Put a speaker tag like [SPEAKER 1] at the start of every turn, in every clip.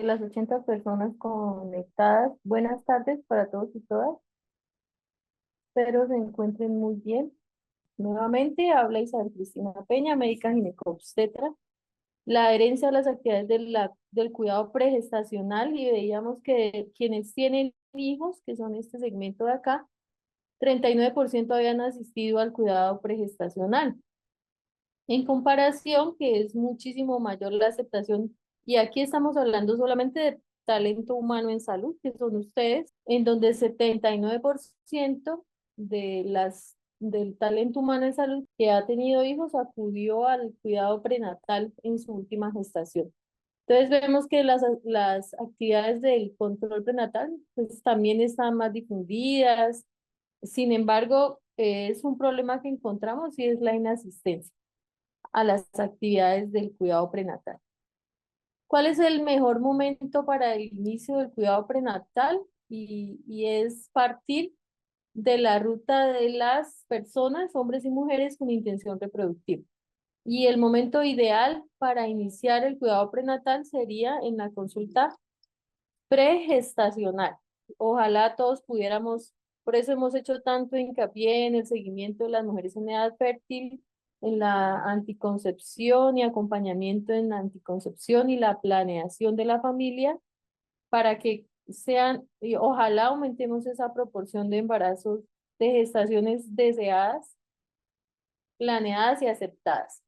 [SPEAKER 1] las 80 personas conectadas. Buenas tardes para todos y todas. Espero se encuentren muy bien. Nuevamente habla Isabel Cristina Peña, médica ginecobstetra. La herencia de las actividades del cuidado pregestacional, y veíamos que quienes tienen hijos, que son este segmento de acá, 39% habían asistido al cuidado pregestacional. En comparación, que es muchísimo mayor la aceptación, y aquí estamos hablando solamente de talento humano en salud, que son ustedes, en donde 79% del talento humano en salud que ha tenido hijos acudió al cuidado prenatal en su última gestación. Entonces vemos que las actividades del control prenatal pues también están más difundidas. Sin embargo, es un problema que encontramos y es la inasistencia a las actividades del cuidado prenatal. ¿Cuál es el mejor momento para el inicio del cuidado prenatal? Y es partir de la ruta de las personas, hombres y mujeres con intención reproductiva. Y el momento ideal para iniciar el cuidado prenatal sería en la consulta pregestacional. Ojalá todos pudiéramos, por eso hemos hecho tanto hincapié en el seguimiento de las mujeres en edad fértil, en la anticoncepción y acompañamiento en la anticoncepción y la planeación de la familia para que sean, y ojalá aumentemos esa proporción de embarazos, de gestaciones deseadas, planeadas y aceptadas.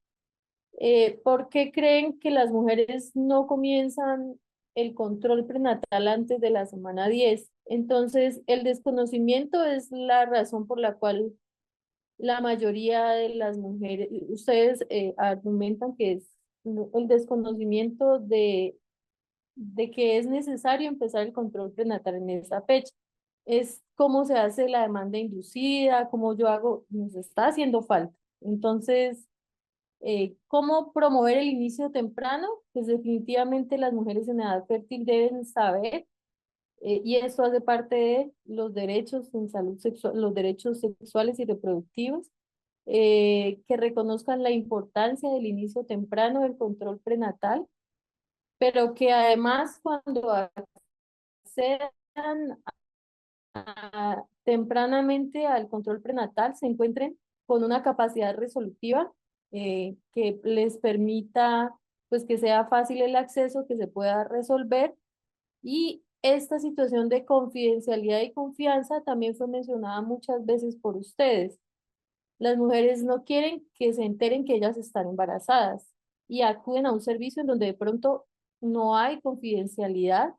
[SPEAKER 1] ¿Por qué creen que las mujeres no comienzan el control prenatal antes de la semana 10? Entonces, el desconocimiento es la razón por la cual la mayoría de las mujeres, ustedes argumentan que es el desconocimiento de que es necesario empezar el control prenatal en esa fecha. Es cómo se hace la demanda inducida, cómo yo hago, nos está haciendo falta. Entonces, ¿cómo promover el inicio temprano? Pues definitivamente las mujeres en edad fértil deben saber, y esto hace parte de los derechos en salud sexual, los derechos sexuales y reproductivos, que reconozcan la importancia del inicio temprano del control prenatal, pero que además cuando accedan tempranamente al control prenatal se encuentren con una capacidad resolutiva que les permita pues que sea fácil el acceso, que se pueda resolver. Y esta situación de confidencialidad y confianza también fue mencionada muchas veces por ustedes. Las mujeres no quieren que se enteren que ellas están embarazadas y acuden a un servicio en donde de pronto no hay confidencialidad,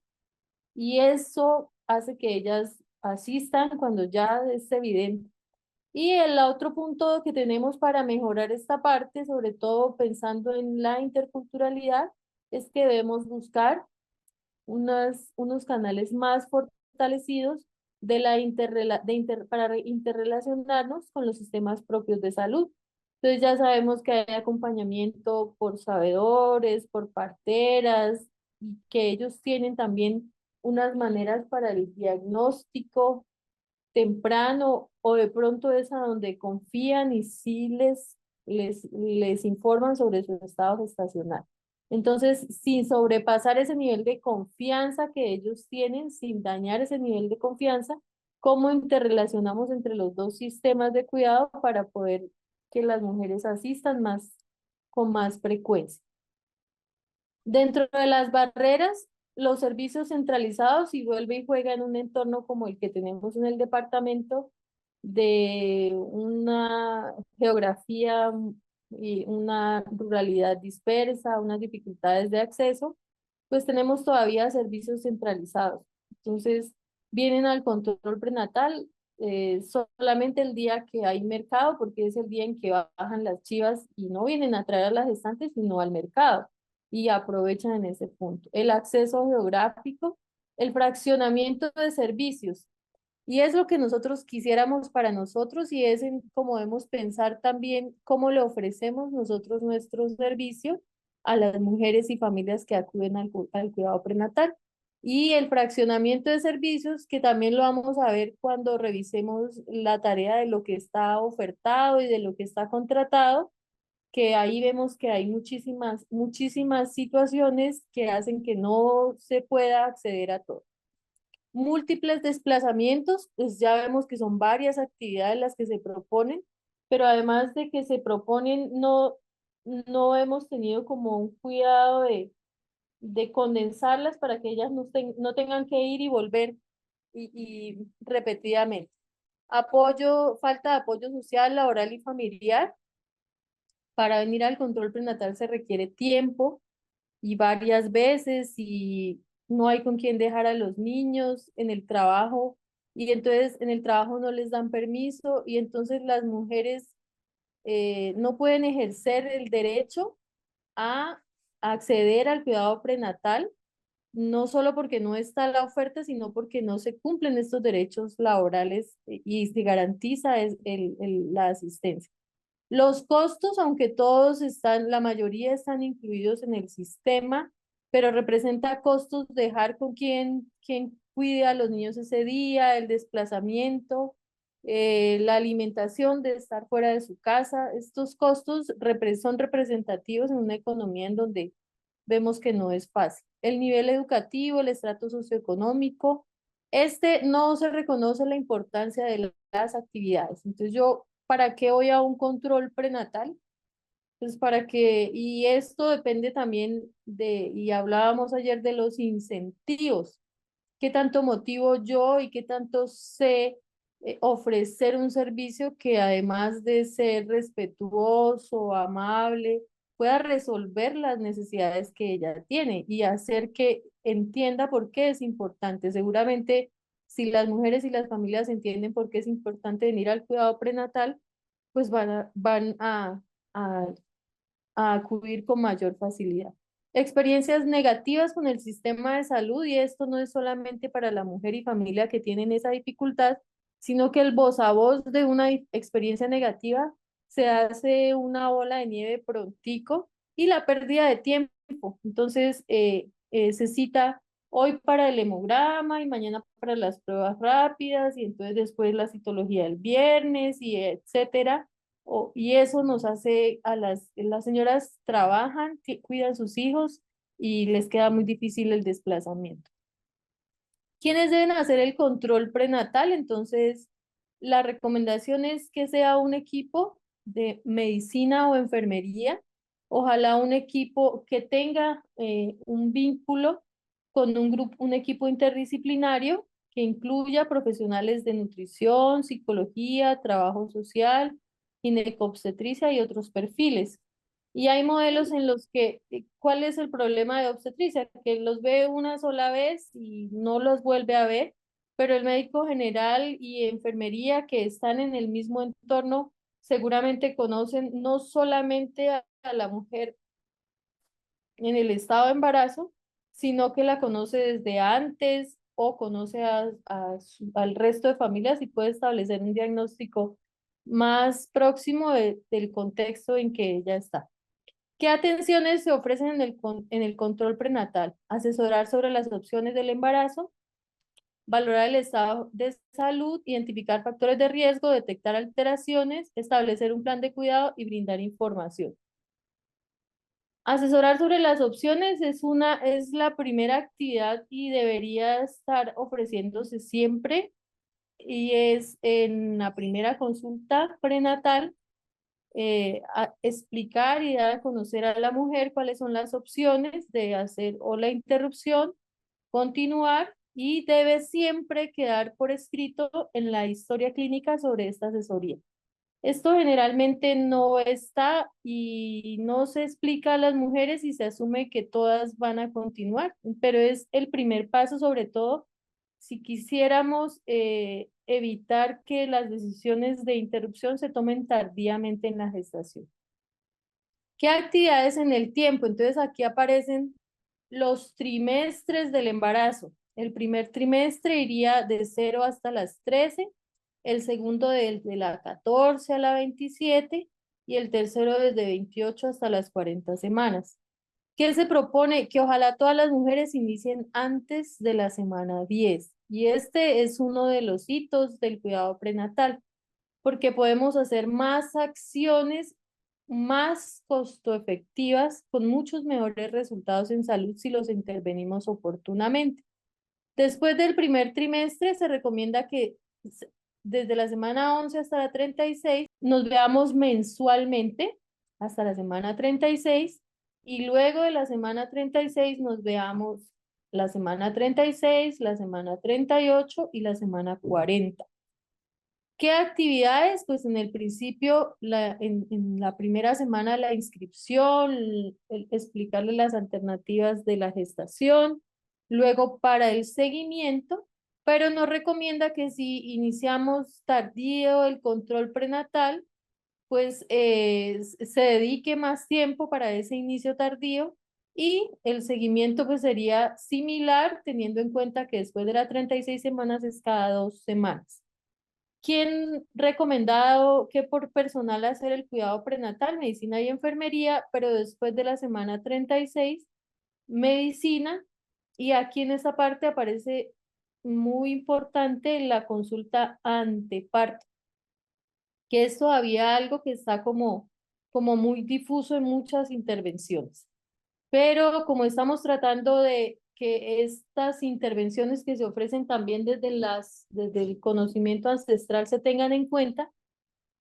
[SPEAKER 1] y eso hace que ellas asistan cuando ya es evidente. Y el otro punto que tenemos para mejorar esta parte, sobre todo pensando en la interculturalidad, es que debemos buscar unos canales más fortalecidos para interrelacionarnos con los sistemas propios de salud. Entonces ya sabemos que hay acompañamiento por sabedores, por parteras, y que ellos tienen también unas maneras para el diagnóstico temprano, o de pronto es a donde confían y sí les informan sobre su estado gestacional. Entonces, sin sobrepasar ese nivel de confianza que ellos tienen, sin dañar ese nivel de confianza, ¿cómo interrelacionamos entre los dos sistemas de cuidado para poder que las mujeres asistan con más frecuencia? Dentro de las barreras, los servicios centralizados, y vuelve y juega en un entorno como el que tenemos en el departamento, de una geografía y una ruralidad dispersa, unas dificultades de acceso, pues tenemos todavía servicios centralizados. Entonces, vienen al control prenatal solamente el día que hay mercado, porque es el día en que bajan las chivas y no vienen a traer a las gestantes, sino al mercado, y aprovechan en ese punto. El acceso geográfico, el fraccionamiento de servicios. Y es lo que nosotros quisiéramos para nosotros, y es en cómo debemos pensar también cómo le ofrecemos nosotros nuestro servicio a las mujeres y familias que acuden al cuidado prenatal. Y el fraccionamiento de servicios, que también lo vamos a ver cuando revisemos la tarea de lo que está ofertado y de lo que está contratado, que ahí vemos que hay muchísimas situaciones que hacen que no se pueda acceder a todo. Múltiples desplazamientos, pues ya vemos que son varias actividades las que se proponen, pero además de que se proponen, no hemos tenido como un cuidado de condensarlas para que ellas no tengan que ir y volver y repetidamente. Falta de apoyo social, laboral y familiar. Para venir al control prenatal se requiere tiempo y varias veces y no hay con quién dejar a los niños en el trabajo y entonces en el trabajo no les dan permiso y entonces las mujeres no pueden ejercer el derecho a acceder al cuidado prenatal, no solo porque no está la oferta, sino porque no se cumplen estos derechos laborales y se garantiza la asistencia. Los costos, aunque la mayoría están incluidos en el sistema, pero representa costos dejar con quien cuide a los niños ese día, el desplazamiento, la alimentación de estar fuera de su casa. Estos costos son representativos en una economía en donde vemos que no es fácil. El nivel educativo, el estrato socioeconómico, no se reconoce la importancia de las actividades. Entonces ¿para qué voy a un control prenatal? Pues y esto depende también y hablábamos ayer de los incentivos, qué tanto motivo yo y qué tanto sé ofrecer un servicio que además de ser respetuoso, amable, pueda resolver las necesidades que ella tiene y hacer que entienda por qué es importante. Seguramente si las mujeres y las familias entienden por qué es importante venir al cuidado prenatal, pues a a acudir con mayor facilidad. Experiencias negativas con el sistema de salud, y esto no es solamente para la mujer y familia que tienen esa dificultad, sino que el voz a voz de una experiencia negativa se hace una bola de nieve prontico y la pérdida de tiempo. Entonces, se cita hoy para el hemograma y mañana para las pruebas rápidas y entonces después la citología el viernes y etcétera y eso nos hace las señoras trabajan, cuidan sus hijos y les queda muy difícil el desplazamiento. ¿Quiénes deben hacer el control prenatal? Entonces, la recomendación es que sea un equipo de medicina o enfermería, ojalá un equipo que tenga un vínculo con un equipo interdisciplinario que incluya profesionales de nutrición, psicología, trabajo social, ginecobstetricia y otros perfiles. Y hay modelos en los ¿cuál es el problema de obstetricia? Que los ve una sola vez y no los vuelve a ver, pero el médico general y enfermería que están en el mismo entorno seguramente conocen no solamente a la mujer en el estado de embarazo, sino que la conoce desde antes o conoce al resto de familias y puede establecer un diagnóstico más próximo del contexto en que ella está. ¿Qué atenciones se ofrecen en el control prenatal? Asesorar sobre las opciones del embarazo, valorar el estado de salud, identificar factores de riesgo, detectar alteraciones, establecer un plan de cuidado y brindar información. Asesorar sobre las opciones es la primera actividad y debería estar ofreciéndose siempre y es en la primera consulta prenatal explicar y dar a conocer a la mujer cuáles son las opciones de hacer o la interrupción, continuar y debe siempre quedar por escrito en la historia clínica sobre esta asesoría. Esto generalmente no está y no se explica a las mujeres y se asume que todas van a continuar, pero es el primer paso, sobre todo si quisiéramos evitar que las decisiones de interrupción se tomen tardíamente en la gestación. ¿Qué actividades en el tiempo? Entonces aquí aparecen los trimestres del embarazo. El primer trimestre iría de 0 hasta las 13, el segundo desde la 14 a la 27 y el tercero desde 28 hasta las 40 semanas. ¿Qué se propone? Que ojalá todas las mujeres inicien antes de la semana 10. Y este es uno de los hitos del cuidado prenatal, porque podemos hacer más acciones más costo efectivas, con muchos mejores resultados en salud si los intervenimos oportunamente. Después del primer trimestre se recomienda que desde la semana 11 hasta la 36 nos veamos mensualmente hasta la semana 36 y luego de la semana 36 nos veamos la semana 36, la semana 38 y la semana 40. ¿Qué actividades? Pues en el principio, en la primera semana, la inscripción, explicarle las alternativas de la gestación, luego para el seguimiento, pero nos recomienda que si iniciamos tardío el control prenatal, pues se dedique más tiempo para ese inicio tardío y el seguimiento pues sería similar, teniendo en cuenta que después de las 36 semanas es cada 2 semanas. ¿Quién recomendado que por personal hacer el cuidado prenatal, medicina y enfermería, pero después de la semana 36, medicina? Y aquí en esta parte aparece muy importante la consulta anteparto, que es todavía algo que está como muy difuso en muchas intervenciones. Pero como estamos tratando de que estas intervenciones que se ofrecen también desde el conocimiento ancestral se tengan en cuenta,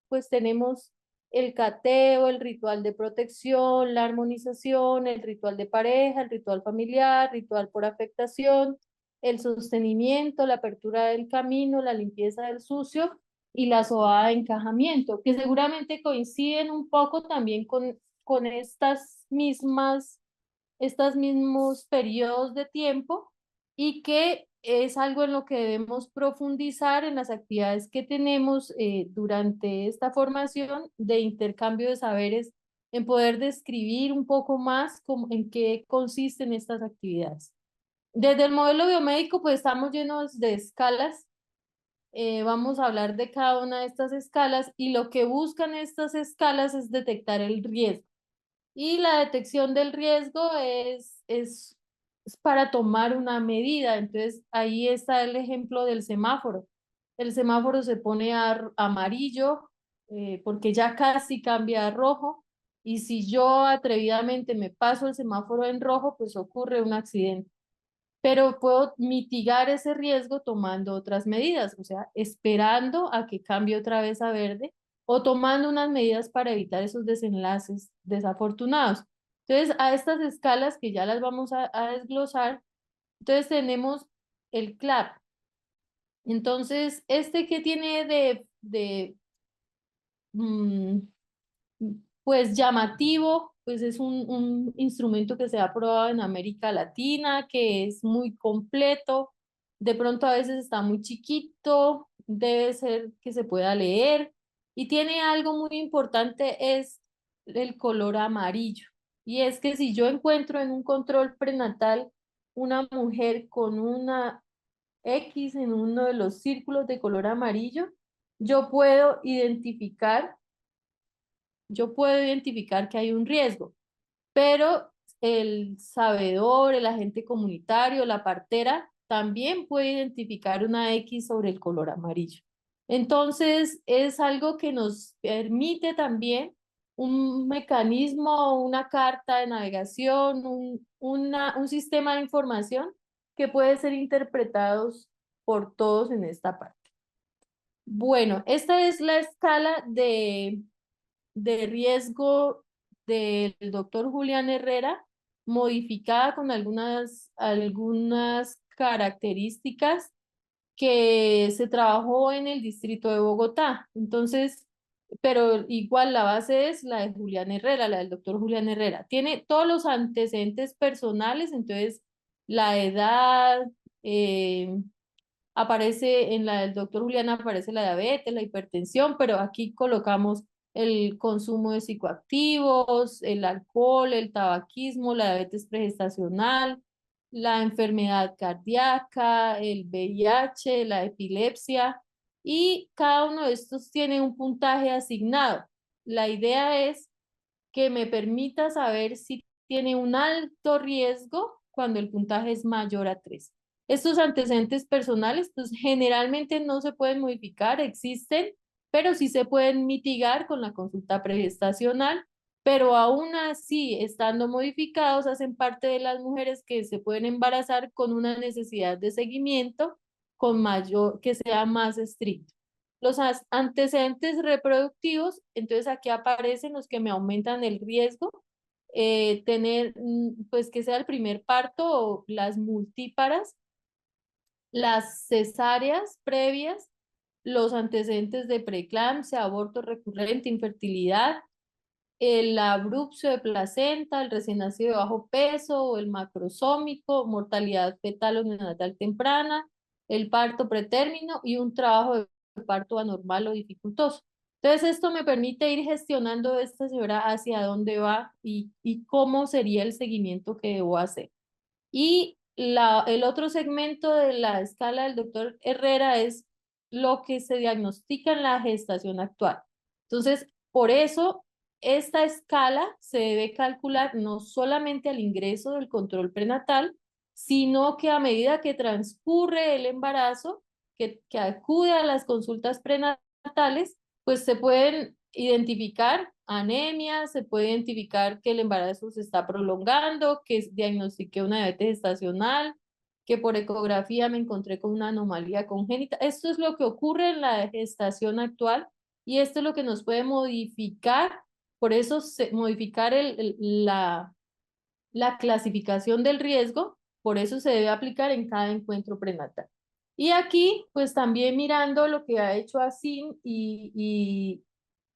[SPEAKER 1] pues tenemos el cateo, el ritual de protección, la armonización, el ritual de pareja, el ritual familiar, ritual por afectación, el sostenimiento, la apertura del camino, la limpieza del sucio y la sobada de encajamiento, que seguramente coinciden un poco también con estos mismos periodos de tiempo y que es algo en lo que debemos profundizar en las actividades que tenemos durante esta formación de intercambio de saberes, en poder describir un poco más en qué consisten estas actividades. Desde el modelo biomédico, pues estamos llenos de escalas. Vamos a hablar de cada una de estas escalas y lo que buscan estas escalas es detectar el riesgo. Y la detección del riesgo es para tomar una medida. Entonces, ahí está el ejemplo del semáforo. El semáforo se pone amarillo porque ya casi cambia a rojo. Y si yo atrevidamente me paso el semáforo en rojo, pues ocurre un accidente. Pero puedo mitigar ese riesgo tomando otras medidas, o sea, esperando a que cambie otra vez a verde o tomando unas medidas para evitar esos desenlaces desafortunados. Entonces, a estas escalas que ya las vamos a desglosar, entonces tenemos el CLAP. Entonces, este que tiene mm, pues llamativo, pues es un instrumento que se ha probado en América Latina, que es muy completo, de pronto a veces está muy chiquito, debe ser que se pueda leer y tiene algo muy importante, es el color amarillo. Y es que si yo encuentro en un control prenatal una mujer con una X en uno de los círculos de color amarillo, yo puedo identificar yo puedo identificar que hay un riesgo, pero el sabedor, el agente comunitario, la partera, también puede identificar una X sobre el color amarillo. Entonces, es algo que nos permite también un mecanismo, una carta de navegación, un sistema de información que puede ser interpretados por todos en esta parte. Bueno, esta es la escala de riesgo del doctor Julián Herrera, modificada con algunas características que se trabajó en el distrito de Bogotá. Entonces, pero igual la base es la de Julián Herrera, la del doctor Julián Herrera. Tiene todos los antecedentes personales, entonces la edad, eh, aparece en la del doctor Julián, aparece la diabetes, la hipertensión, pero aquí colocamos el consumo de psicoactivos, el alcohol, el tabaquismo, la diabetes pregestacional, la enfermedad cardíaca, el VIH, la epilepsia, y cada uno de estos tiene un puntaje asignado. La idea es que me permita saber si tiene un alto riesgo cuando el puntaje es mayor a 3. Estos antecedentes personales, pues generalmente no se pueden modificar, existen, pero sí se pueden mitigar con la consulta pregestacional pero aún así, estando modificados, hacen parte de las mujeres que se pueden embarazar con una necesidad de seguimiento con mayor, que sea más estricto. Los antecedentes reproductivos, entonces aquí aparecen los que me aumentan el riesgo, tener, pues que sea el primer parto o las multíparas, las cesáreas previas, los antecedentes de preeclampsia, aborto recurrente, infertilidad, el abrupcio de placenta, el recién nacido de bajo peso o el macrosómico, mortalidad fetal o neonatal temprana, el parto pretérmino y un trabajo de parto anormal o dificultoso. Entonces, esto me permite ir gestionando esta señora hacia dónde va y cómo sería el seguimiento que debo hacer. Y el otro segmento de la escala del doctor Herrera es lo que se diagnostica en la gestación actual. Entonces, por eso, esta escala se debe calcular no solamente al ingreso del control prenatal, sino que a medida que transcurre el embarazo, que acude a las consultas prenatales, pues se pueden identificar anemias, se puede identificar que el embarazo se está prolongando, que diagnostiqué una diabetes gestacional, que por ecografía me encontré con una anomalía congénita. Esto es lo que ocurre en la gestación actual y esto es lo que nos puede modificar, por eso modificar la clasificación del riesgo, por eso se debe aplicar en cada encuentro prenatal. Y aquí, pues también mirando lo que ha hecho ASIN y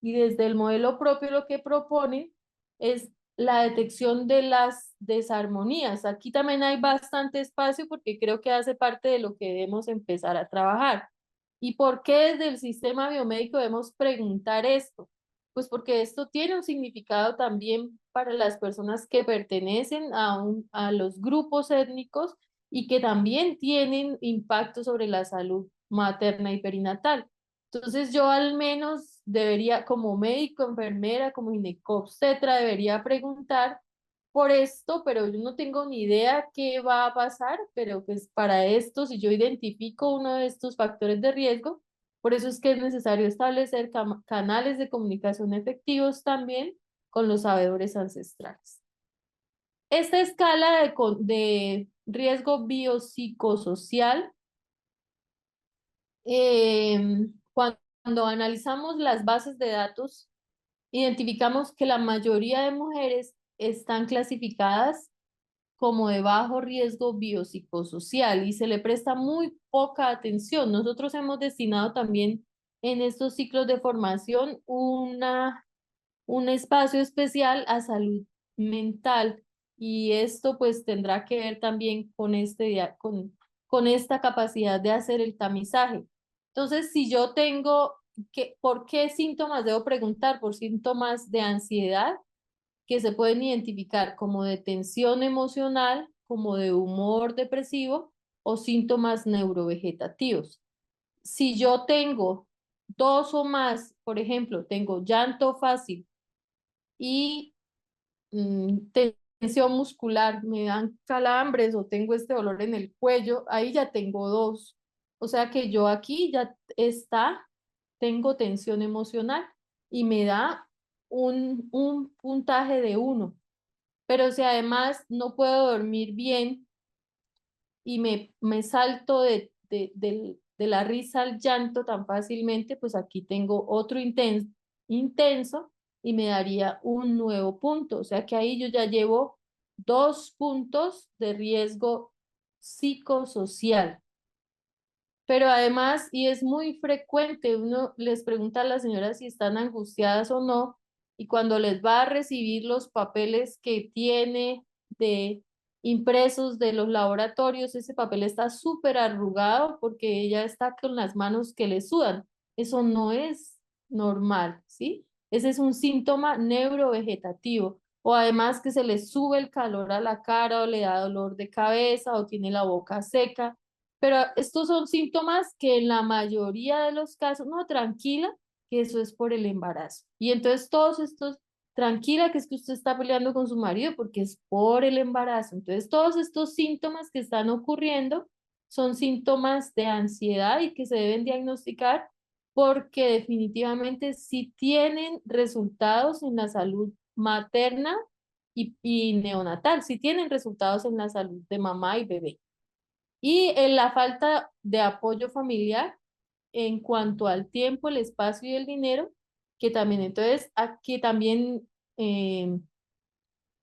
[SPEAKER 1] desde el modelo propio lo que propone es la detección de las desarmonías. Aquí también hay bastante espacio porque creo que hace parte de lo que debemos empezar a trabajar. ¿Y por qué desde el sistema biomédico debemos preguntar esto? Pues porque esto tiene un significado también para las personas que pertenecen a los grupos étnicos y que también tienen impacto sobre la salud materna y perinatal. Entonces yo al menos debería, como médico, enfermera, como ginecobstetra, debería preguntar por esto, pero yo no tengo ni idea qué va a pasar, pero pues para esto, si yo identifico uno de estos factores de riesgo, por eso es que es necesario establecer canales de comunicación efectivos también con los sabedores ancestrales. Esta escala de riesgo biopsicosocial, cuando analizamos las bases de datos, identificamos que la mayoría de mujeres están clasificadas como de bajo riesgo biopsicosocial y se le presta muy poca atención. Nosotros hemos destinado también en estos ciclos de formación un espacio especial a salud mental y esto pues tendrá que ver también con, con esta capacidad de hacer el tamizaje. Entonces, si yo tengo ¿por qué síntomas debo preguntar? Por síntomas de ansiedad que se pueden identificar como de tensión emocional, como de humor depresivo o síntomas neurovegetativos. Si yo tengo dos o más, por ejemplo, tengo llanto fácil y tensión muscular, me dan calambres o tengo este dolor en el cuello, ahí ya tengo dos. O sea que yo aquí ya tengo tensión emocional y me da un puntaje de 1. Pero si además no puedo dormir bien y me salto de la risa al llanto tan fácilmente, pues aquí tengo otro intenso y me daría un nuevo punto. O sea que ahí yo ya llevo 2 puntos de riesgo psicosocial. Pero además, y es muy frecuente, uno les pregunta a las señoras si están angustiadas o no, y cuando les va a recibir los papeles que tiene de impresos de los laboratorios, ese papel está súper arrugado porque ella está con las manos que le sudan. Eso no es normal, ¿sí? Ese es un síntoma neurovegetativo. O además que se le sube el calor a la cara o le da dolor de cabeza o tiene la boca seca, pero estos son síntomas que en la mayoría de los casos, no, tranquila, que eso es por el embarazo. Y entonces todos estos, tranquila, que es que usted está peleando con su marido porque es por el embarazo. Entonces todos estos síntomas que están ocurriendo son síntomas de ansiedad y que se deben diagnosticar porque definitivamente sí tienen resultados en la salud materna y neonatal, si tienen resultados en la salud de mamá y bebé. Y en la falta de apoyo familiar en cuanto al tiempo, el espacio y el dinero, que también, entonces, aquí también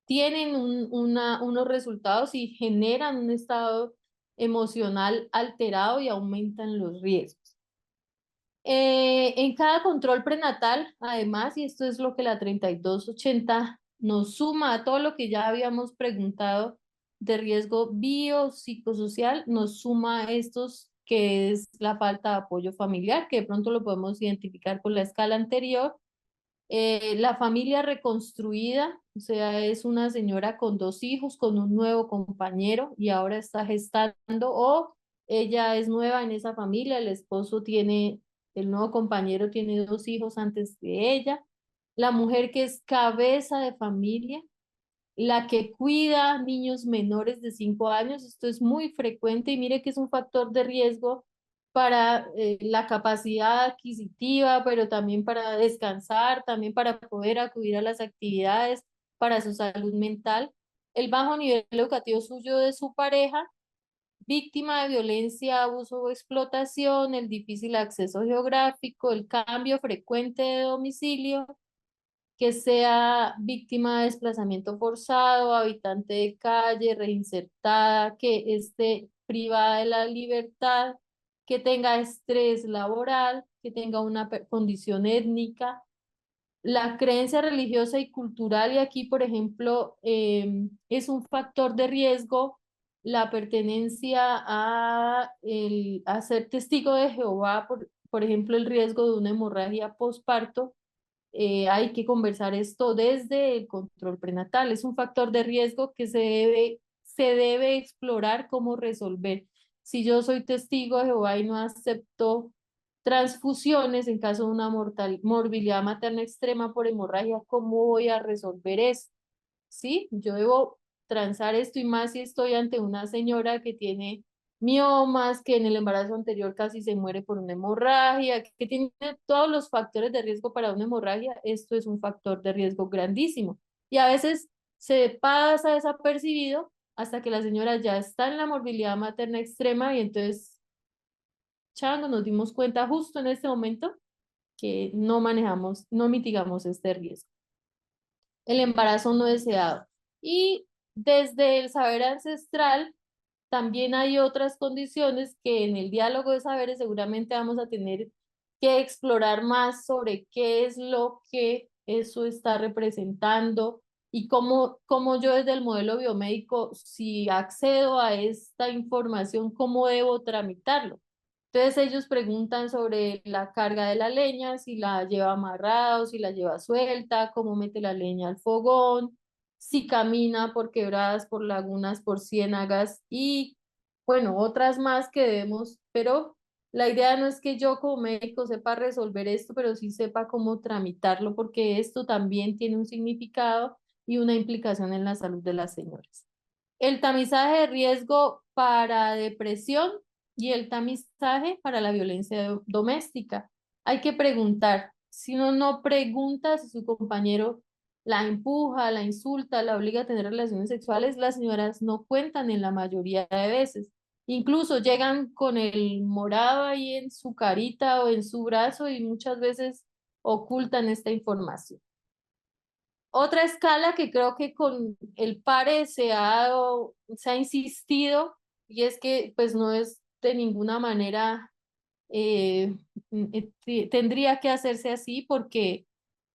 [SPEAKER 1] tienen unos resultados y generan un estado emocional alterado y aumentan los riesgos. En cada control prenatal, además, y esto es lo que la 3280 nos suma a todo lo que ya habíamos preguntado de riesgo biopsicosocial, nos suma a estos que es la falta de apoyo familiar, que de pronto lo podemos identificar con la escala anterior. La familia reconstruida, o sea, es una señora con dos hijos, con un nuevo compañero y ahora está gestando, o ella es nueva en esa familia, el esposo tiene, el nuevo compañero tiene dos hijos antes de ella, la mujer que es cabeza de familia, la que cuida niños menores de 5 años, esto es muy frecuente y mire que es un factor de riesgo para la capacidad adquisitiva, pero también para descansar, también para poder acudir a las actividades, para su salud mental. El bajo nivel educativo suyo de su pareja, víctima de violencia, abuso o explotación, el difícil acceso geográfico, el cambio frecuente de domicilio, que sea víctima de desplazamiento forzado, habitante de calle, reinsertada, que esté privada de la libertad, que tenga estrés laboral, que tenga una condición étnica, la creencia religiosa y cultural, y aquí, por ejemplo, es un factor de riesgo la pertenencia a ser testigo de Jehová, por ejemplo, el riesgo de una hemorragia postparto. Hay que conversar esto desde el control prenatal. Es un factor de riesgo que se debe explorar cómo resolver. Si yo soy testigo de Jehová y no acepto transfusiones en caso de una morbilidad materna extrema por hemorragia, ¿cómo voy a resolver eso? ¿Sí? Yo debo transar esto y más si estoy ante una señora que tiene miomas, que en el embarazo anterior casi se muere por una hemorragia, que tiene todos los factores de riesgo para una hemorragia, esto es un factor de riesgo grandísimo. Y a veces se pasa desapercibido hasta que la señora ya está en la morbilidad materna extrema y entonces, chango, nos dimos cuenta justo en este momento que no manejamos, no mitigamos este riesgo. El embarazo no deseado. Y desde el saber ancestral, también hay otras condiciones que en el diálogo de saberes seguramente vamos a tener que explorar más sobre qué es lo que eso está representando y cómo yo desde el modelo biomédico, si accedo a esta información, cómo debo tramitarlo. Entonces ellos preguntan sobre la carga de la leña, si la lleva amarrada o si la lleva suelta, cómo mete la leña al fogón, si camina por quebradas, por lagunas, por ciénagas y bueno, otras más que debemos, pero la idea no es que yo como médico sepa resolver esto, pero sí sepa cómo tramitarlo porque esto también tiene un significado y una implicación en la salud de las señoras. El tamizaje de riesgo para depresión y el tamizaje para la violencia doméstica. Hay que preguntar. Si uno no pregunta si su compañero la empuja, la insulta, la obliga a tener relaciones sexuales, las señoras no cuentan en la mayoría de veces. Incluso llegan con el morado ahí en su carita o en su brazo y muchas veces ocultan esta información. Otra escala que creo que con el PARE se ha insistido y es que pues no es de ninguna manera, tendría que hacerse así porque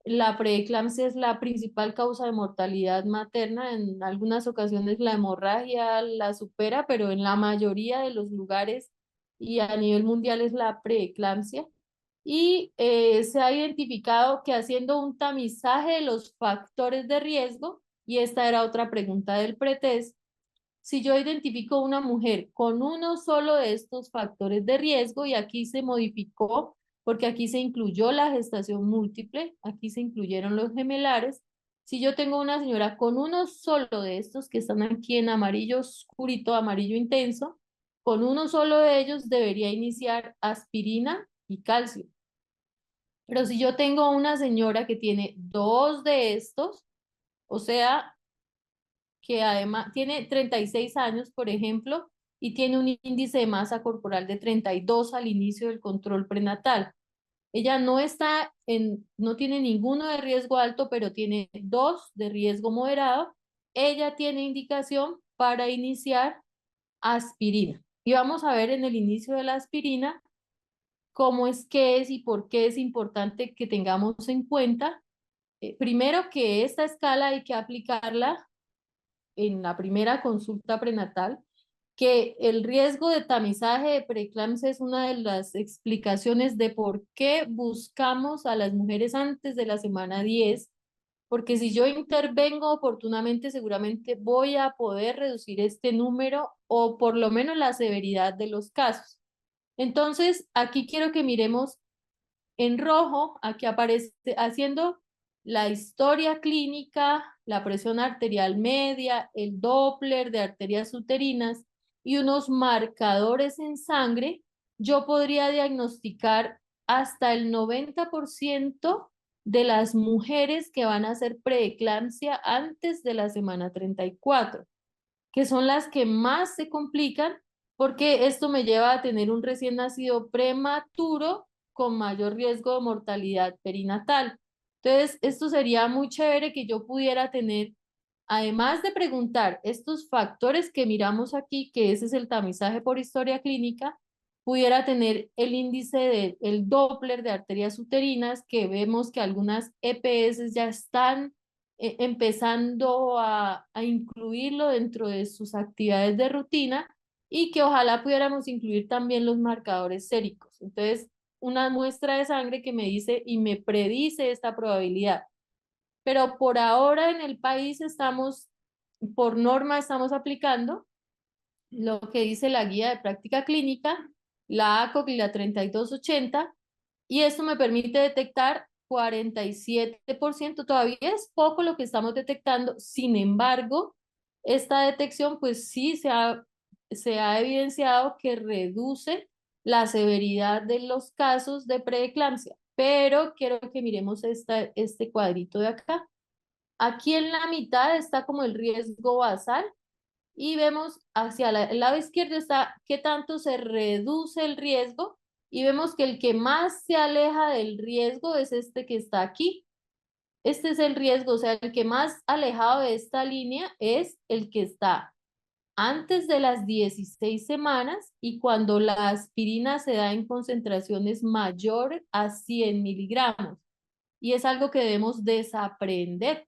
[SPEAKER 1] la preeclampsia es la principal causa de mortalidad materna. En algunas ocasiones la hemorragia la supera, pero en la mayoría de los lugares y a nivel mundial es la preeclampsia y se ha identificado que haciendo un tamizaje de los factores de riesgo, y esta era otra pregunta del pretest, si yo identifico una mujer con uno solo de estos factores de riesgo, y aquí se modificó porque aquí se incluyó la gestación múltiple, aquí se incluyeron los gemelares, si yo tengo una señora con uno solo de estos que están aquí en amarillo oscurito, amarillo intenso, con uno solo de ellos debería iniciar aspirina y calcio. Pero si yo tengo una señora que tiene dos de estos, O sea, que además tiene 36 años, por ejemplo, y tiene un índice de masa corporal de 32 al inicio del control prenatal. Ella no está no tiene ninguno de riesgo alto, pero tiene dos de riesgo moderado. Ella tiene indicación para iniciar aspirina. Y vamos a ver en el inicio de la aspirina cómo es que es y por qué es importante que tengamos en cuenta, primero que esta escala hay que aplicarla en la primera consulta prenatal, que el riesgo de tamizaje de preeclampsia es una de las explicaciones de por qué buscamos a las mujeres antes de la semana 10, porque si yo intervengo oportunamente, seguramente voy a poder reducir este número o por lo menos la severidad de los casos. Entonces, aquí quiero que miremos en rojo, aquí aparece haciendo la historia clínica, la presión arterial media, el Doppler de arterias uterinas y unos marcadores en sangre. Yo podría diagnosticar hasta el 90% de las mujeres que van a hacer preeclampsia antes de la semana 34, que son las que más se complican, porque esto me lleva a tener un recién nacido prematuro con mayor riesgo de mortalidad perinatal. Entonces, esto sería muy chévere que yo pudiera tener, además de preguntar estos factores que miramos aquí, que ese es el tamizaje por historia clínica, pudiera tener el índice el Doppler de arterias uterinas, que vemos que algunas EPS ya están empezando a incluirlo dentro de sus actividades de rutina y que ojalá pudiéramos incluir también los marcadores séricos. Entonces, una muestra de sangre que me dice y me predice esta probabilidad. Pero por ahora en el país estamos, por norma, estamos aplicando lo que dice la guía de práctica clínica, la ACOG y la 3280, y esto me permite detectar 47%. Todavía es poco lo que estamos detectando. Sin embargo, esta detección pues sí se ha evidenciado que reduce la severidad de los casos de preeclampsia. Pero quiero que miremos este cuadrito de acá. Aquí en la mitad está como el riesgo basal y vemos hacia el lado izquierdo está qué tanto se reduce el riesgo y vemos que el que más se aleja del riesgo es este que está aquí. Este es el riesgo, o sea, el que más alejado de esta línea es el que está antes de las 16 semanas y cuando la aspirina se da en concentraciones mayor a 100 miligramos. Y es algo que debemos desaprender.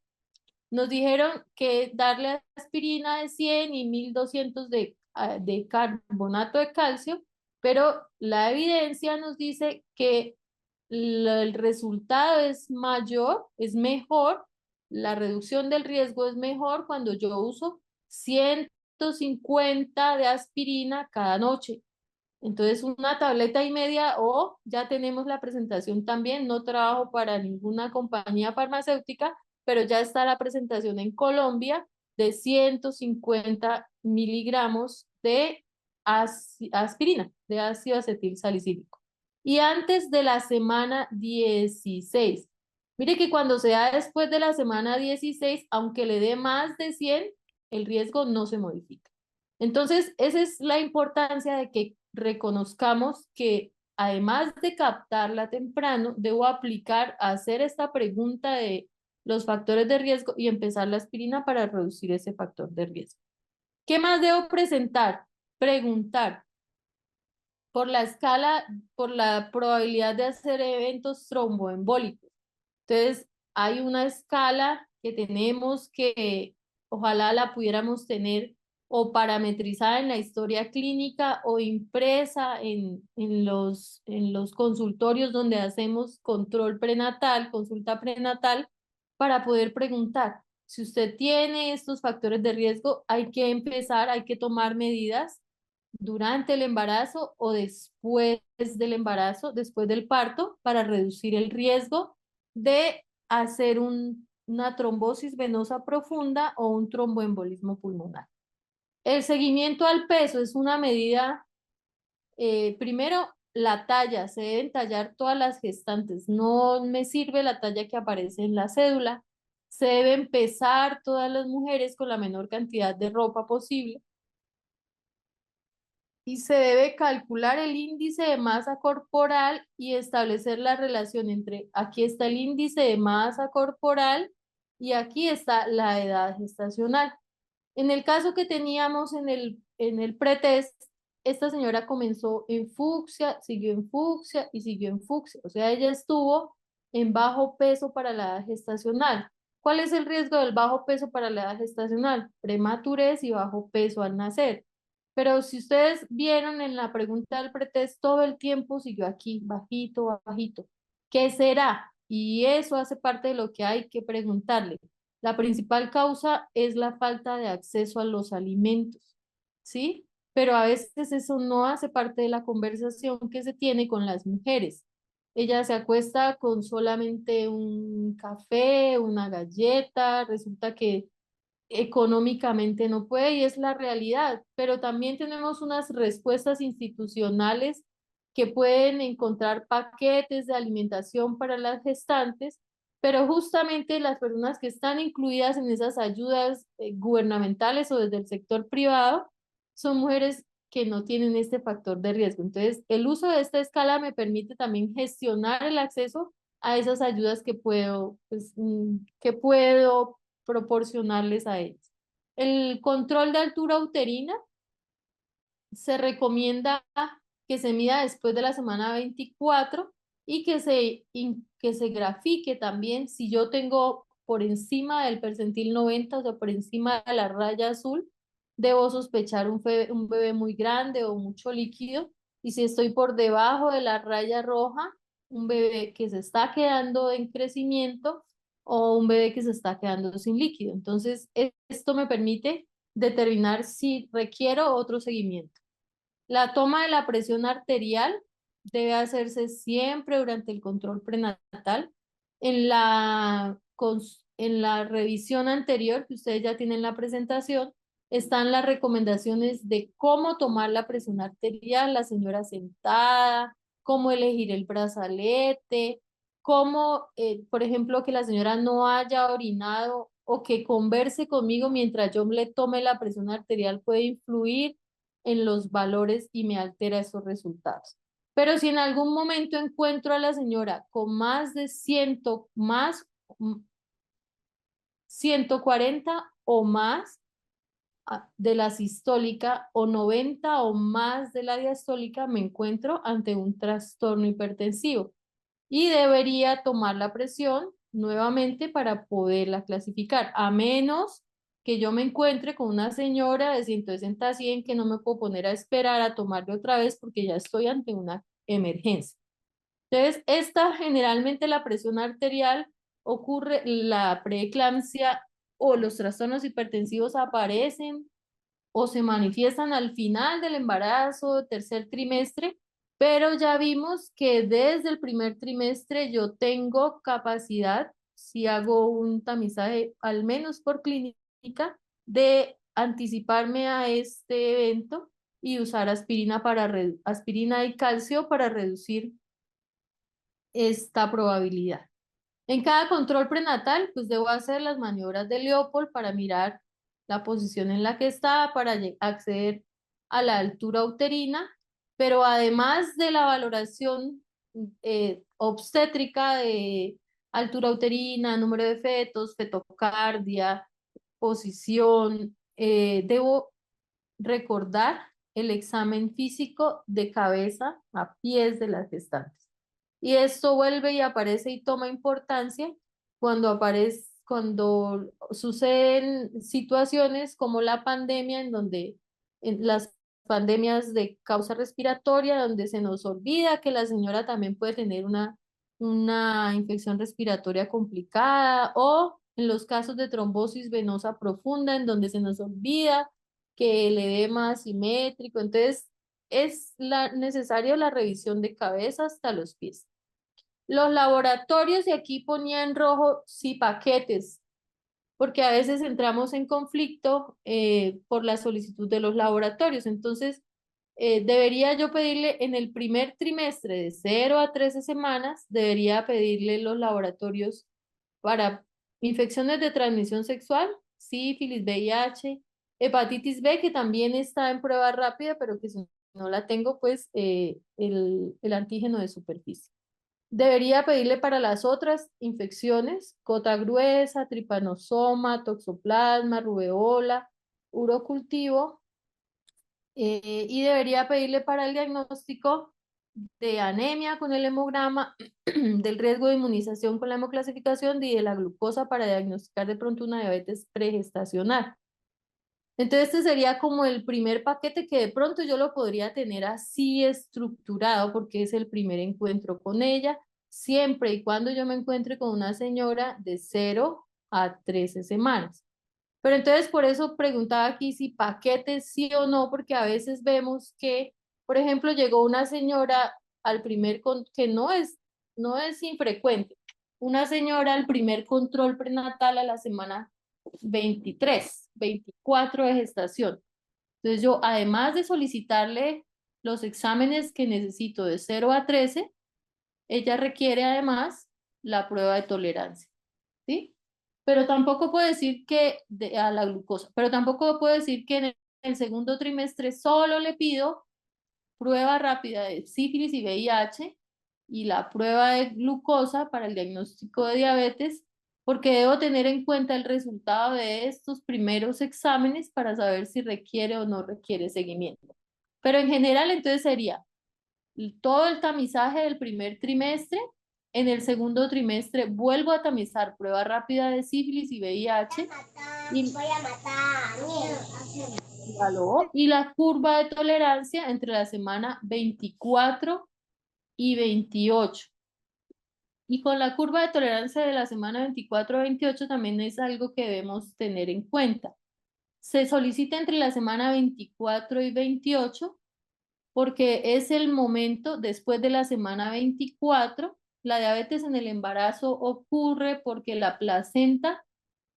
[SPEAKER 1] Nos dijeron que darle aspirina de 100 y 1200 de carbonato de calcio, pero la evidencia nos dice que el resultado es mayor, es mejor, la reducción del riesgo es mejor cuando yo uso 150 de aspirina cada noche. Entonces, una tableta y media o ya tenemos la presentación también. No trabajo para ninguna compañía farmacéutica, pero ya está la presentación en Colombia de 150 miligramos de aspirina, de ácido acetil salicílico. Y antes de la semana 16. Mire que cuando se da después de la semana 16, aunque le dé más de 100, el riesgo no se modifica. Entonces, esa es la importancia de que reconozcamos que además de captarla temprano, debo aplicar, hacer esta pregunta de los factores de riesgo y empezar la aspirina para reducir ese factor de riesgo. ¿Qué más debo presentar? Preguntar por la escala, por la probabilidad de hacer eventos tromboembólicos. Entonces, hay una escala que tenemos que ojalá la pudiéramos tener o parametrizada en la historia clínica o impresa en los consultorios donde hacemos control prenatal, consulta prenatal, para poder preguntar. Si usted tiene estos factores de riesgo, hay que empezar, hay que tomar medidas durante el embarazo o después del embarazo, después del parto, para reducir el riesgo de hacer una trombosis venosa profunda o un tromboembolismo pulmonar. El seguimiento al peso es una medida, primero, la talla, se deben tallar todas las gestantes, no me sirve la talla que aparece en la cédula. Se deben pesar todas las mujeres con la menor cantidad de ropa posible y se debe calcular el índice de masa corporal y establecer la relación entre, aquí está el índice de masa corporal y aquí está la edad gestacional. En el caso que teníamos en el pretest, esta señora comenzó en fucsia, siguió en fucsia y siguió en fucsia. O sea, ella estuvo en bajo peso para la edad gestacional. ¿Cuál es el riesgo del bajo peso para la edad gestacional? Prematurez y bajo peso al nacer. Pero si ustedes vieron en la pregunta del pretest, todo el tiempo siguió aquí, bajito, bajito. ¿Qué será? Y eso hace parte de lo que hay que preguntarle. La principal causa es la falta de acceso a los alimentos, ¿sí? Pero a veces eso no hace parte de la conversación que se tiene con las mujeres. Ella se acuesta con solamente un café, una galleta, resulta que económicamente no puede y es la realidad, pero también tenemos unas respuestas institucionales que pueden encontrar paquetes de alimentación para las gestantes, pero justamente las personas que están incluidas en esas ayudas gubernamentales o desde el sector privado son mujeres que no tienen este factor de riesgo. Entonces, el uso de esta escala me permite también gestionar el acceso a esas ayudas que puedo, pues, que puedo proporcionarles a ellos. El control de altura uterina se recomienda que se mida después de la semana 24 y que se grafique también si yo tengo por encima del percentil 90, o sea, por encima de la raya azul, debo sospechar un bebé muy grande o mucho líquido. Y si estoy por debajo de la raya roja, un bebé que se está quedando en crecimiento o un bebé que se está quedando sin líquido. Entonces, esto me permite determinar si requiero otro seguimiento. La toma de la presión arterial debe hacerse siempre durante el control prenatal. En la revisión anterior, que ustedes ya tienen la presentación, están las recomendaciones de cómo tomar la presión arterial, la señora sentada, cómo elegir el brazalete, cómo, por ejemplo, que la señora no haya orinado o que converse conmigo mientras yo le tome la presión arterial puede influir en los valores y me altera esos resultados. Pero si en algún momento encuentro a la señora con más de 140 o más de la sistólica o 90 o más de la diastólica, me encuentro ante un trastorno hipertensivo y debería tomar la presión nuevamente para poderla clasificar, a menos que yo me encuentre con una señora de 160 a 100 que no me puedo poner a esperar a tomarle otra vez porque ya estoy ante una emergencia. Entonces, esta generalmente la presión arterial ocurre, la preeclampsia o los trastornos hipertensivos aparecen o se manifiestan al final del embarazo, tercer trimestre, pero ya vimos que desde el primer trimestre yo tengo capacidad, si hago un tamizaje al menos por clínica, de anticiparme a este evento y usar aspirina aspirina y calcio para reducir esta probabilidad. En cada control prenatal, pues debo hacer las maniobras de Leopold para mirar la posición en la que está, para acceder a la altura uterina, pero además de la valoración obstétrica de altura uterina, número de fetos, fetocardia, posición, debo recordar el examen físico de cabeza a pies de las gestantes. Y esto vuelve y aparece y toma importancia cuando suceden situaciones como la pandemia, en donde en las pandemias de causa respiratoria, donde se nos olvida que la señora también puede tener una infección respiratoria complicada, o en los casos de trombosis venosa profunda, en donde se nos olvida que el edema asimétrico. Entonces, es necesario la revisión de cabeza hasta los pies. Los laboratorios, y aquí ponía en rojo, sí, paquetes, porque a veces entramos en conflicto por la solicitud de los laboratorios. Entonces, debería yo pedirle en el primer trimestre de 0 a 13 semanas, debería pedirle los laboratorios para Infecciones de transmisión sexual, sífilis, VIH, hepatitis B, que también está en prueba rápida, pero que si no la tengo, pues el antígeno de superficie. Debería pedirle para las otras infecciones, gota gruesa, tripanosoma, toxoplasma, rubeola, urocultivo, y debería pedirle para el diagnóstico de anemia con el hemograma, del riesgo de inmunización con la hemoclasificación y de la glucosa para diagnosticar de pronto una diabetes pregestacional. Entonces, este sería como el primer paquete que de pronto yo lo podría tener así estructurado porque es el primer encuentro con ella, siempre y cuando yo me encuentre con una señora de 0 a 13 semanas. Pero entonces por eso preguntaba aquí si paquetes sí o no, porque a veces vemos que, por ejemplo, llegó una señora al que no es infrecuente, una señora al primer control prenatal a la semana 23, 24 de gestación. Entonces yo, además de solicitarle los exámenes que necesito de 0 a 13, ella requiere además la prueba de tolerancia, ¿sí? Pero tampoco puedo decir a la glucosa, pero tampoco puedo decir que en el segundo trimestre solo le pido prueba rápida de sífilis y VIH y la prueba de glucosa para el diagnóstico de diabetes, porque debo tener en cuenta el resultado de estos primeros exámenes para saber si requiere o no requiere seguimiento. Pero en general, entonces sería todo el tamizaje del primer trimestre. En el segundo trimestre vuelvo a tamizar prueba rápida de sífilis y VIH y, y la curva de tolerancia entre la semana 24 y 28. Y con la curva de tolerancia de la semana 24 a 28 también es algo que debemos tener en cuenta. Se solicita entre la semana 24 y 28 porque es el momento después de la semana 24. La diabetes en el embarazo ocurre porque la placenta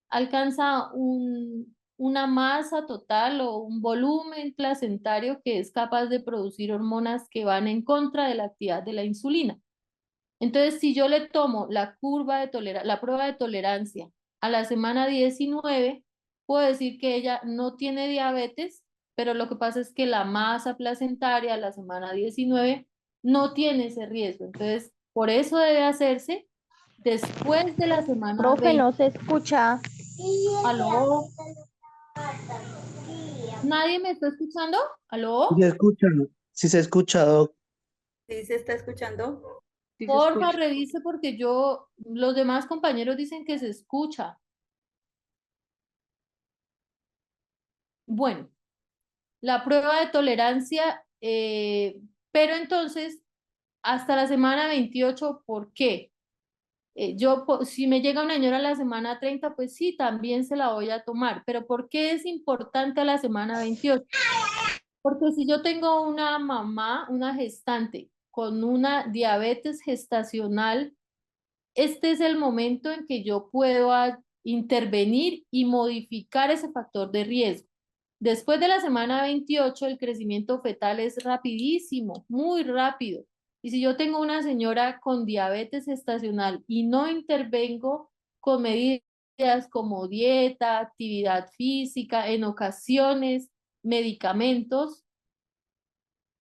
[SPEAKER 1] alcanza una masa total o un volumen placentario que es capaz de producir hormonas que van en contra de la actividad de la insulina. Entonces, si yo le tomo la prueba de tolerancia a la semana 19, puedo decir que ella no tiene diabetes, pero lo que pasa es que la masa placentaria a la semana 19 no tiene ese riesgo. Entonces, por eso debe hacerse después de la semana
[SPEAKER 2] Profe,
[SPEAKER 1] 20.
[SPEAKER 2] no se escucha.
[SPEAKER 1] ¿Aló? ¿Nadie me está escuchando?
[SPEAKER 3] Si se
[SPEAKER 1] ¿Aló?
[SPEAKER 3] escucha, si se escucha, Doc.
[SPEAKER 4] ¿Sí se está escuchando? Sí se
[SPEAKER 1] Porfa,
[SPEAKER 4] escucha.
[SPEAKER 1] revise porque los demás compañeros dicen que se escucha. Bueno. La prueba de tolerancia, pero entonces hasta la semana 28, ¿por qué? Si me llega una señora a la semana 30, pues sí, también se la voy a tomar, pero ¿por qué es importante a la semana 28? Porque si yo tengo una mamá, una gestante con una diabetes gestacional, este es el momento en que yo puedo intervenir y modificar ese factor de riesgo. Después de la semana 28, el crecimiento fetal es rapidísimo, muy rápido. Y si yo tengo una señora con diabetes gestacional y no intervengo con medidas como dieta, actividad física, en ocasiones medicamentos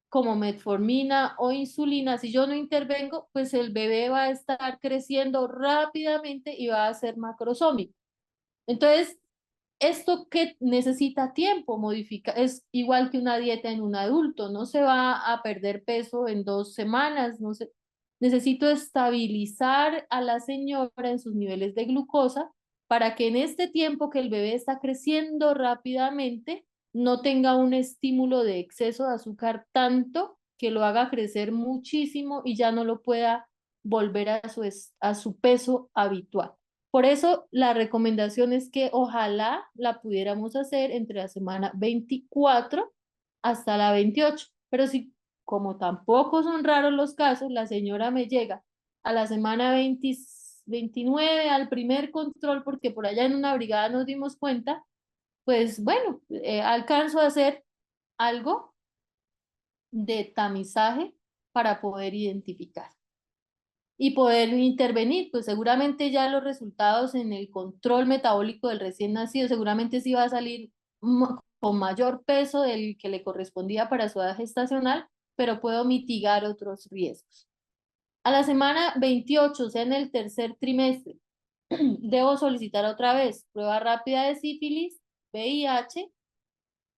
[SPEAKER 1] como metformina o insulina, si yo no intervengo, pues el bebé va a estar creciendo rápidamente y va a ser macrosómico. Entonces, esto que necesita tiempo, es igual que una dieta en un adulto, no se va a perder peso en 2 semanas, no sé. Necesito estabilizar a la señora en sus niveles de glucosa para que en este tiempo que el bebé está creciendo rápidamente, no tenga un estímulo de exceso de azúcar tanto que lo haga crecer muchísimo y ya no lo pueda volver a su peso habitual. Por eso la recomendación es que ojalá la pudiéramos hacer entre la semana 24 hasta la 28. Pero si, como tampoco son raros los casos, la señora me llega a la semana 29 al primer control, porque por allá en una brigada nos dimos cuenta, pues bueno, alcanzo a hacer algo de tamizaje para poder identificar. y poder intervenir. Pues seguramente ya los resultados en el control metabólico del recién nacido, seguramente sí va a salir con mayor peso del que le correspondía para su edad gestacional, pero puedo mitigar otros riesgos. A la semana 28, o sea, en el tercer trimestre, debo solicitar otra vez prueba rápida de sífilis, VIH,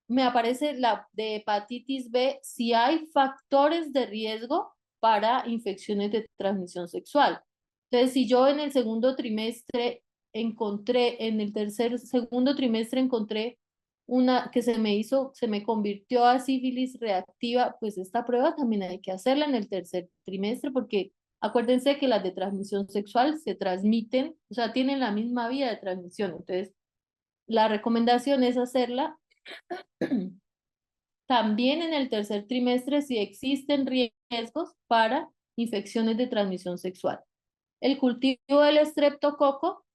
[SPEAKER 1] me aparece la de hepatitis B si hay factores de riesgo para infecciones de transmisión sexual. Entonces, si yo en el segundo trimestre segundo trimestre encontré una que se me convirtió a sífilis reactiva, pues esta prueba también hay que hacerla en el tercer trimestre porque acuérdense que las de transmisión sexual se transmiten, o sea, tienen la misma vía de transmisión. Entonces, la recomendación es hacerla también en el tercer trimestre si existen riesgos para infecciones de transmisión sexual. El cultivo del estreptococo,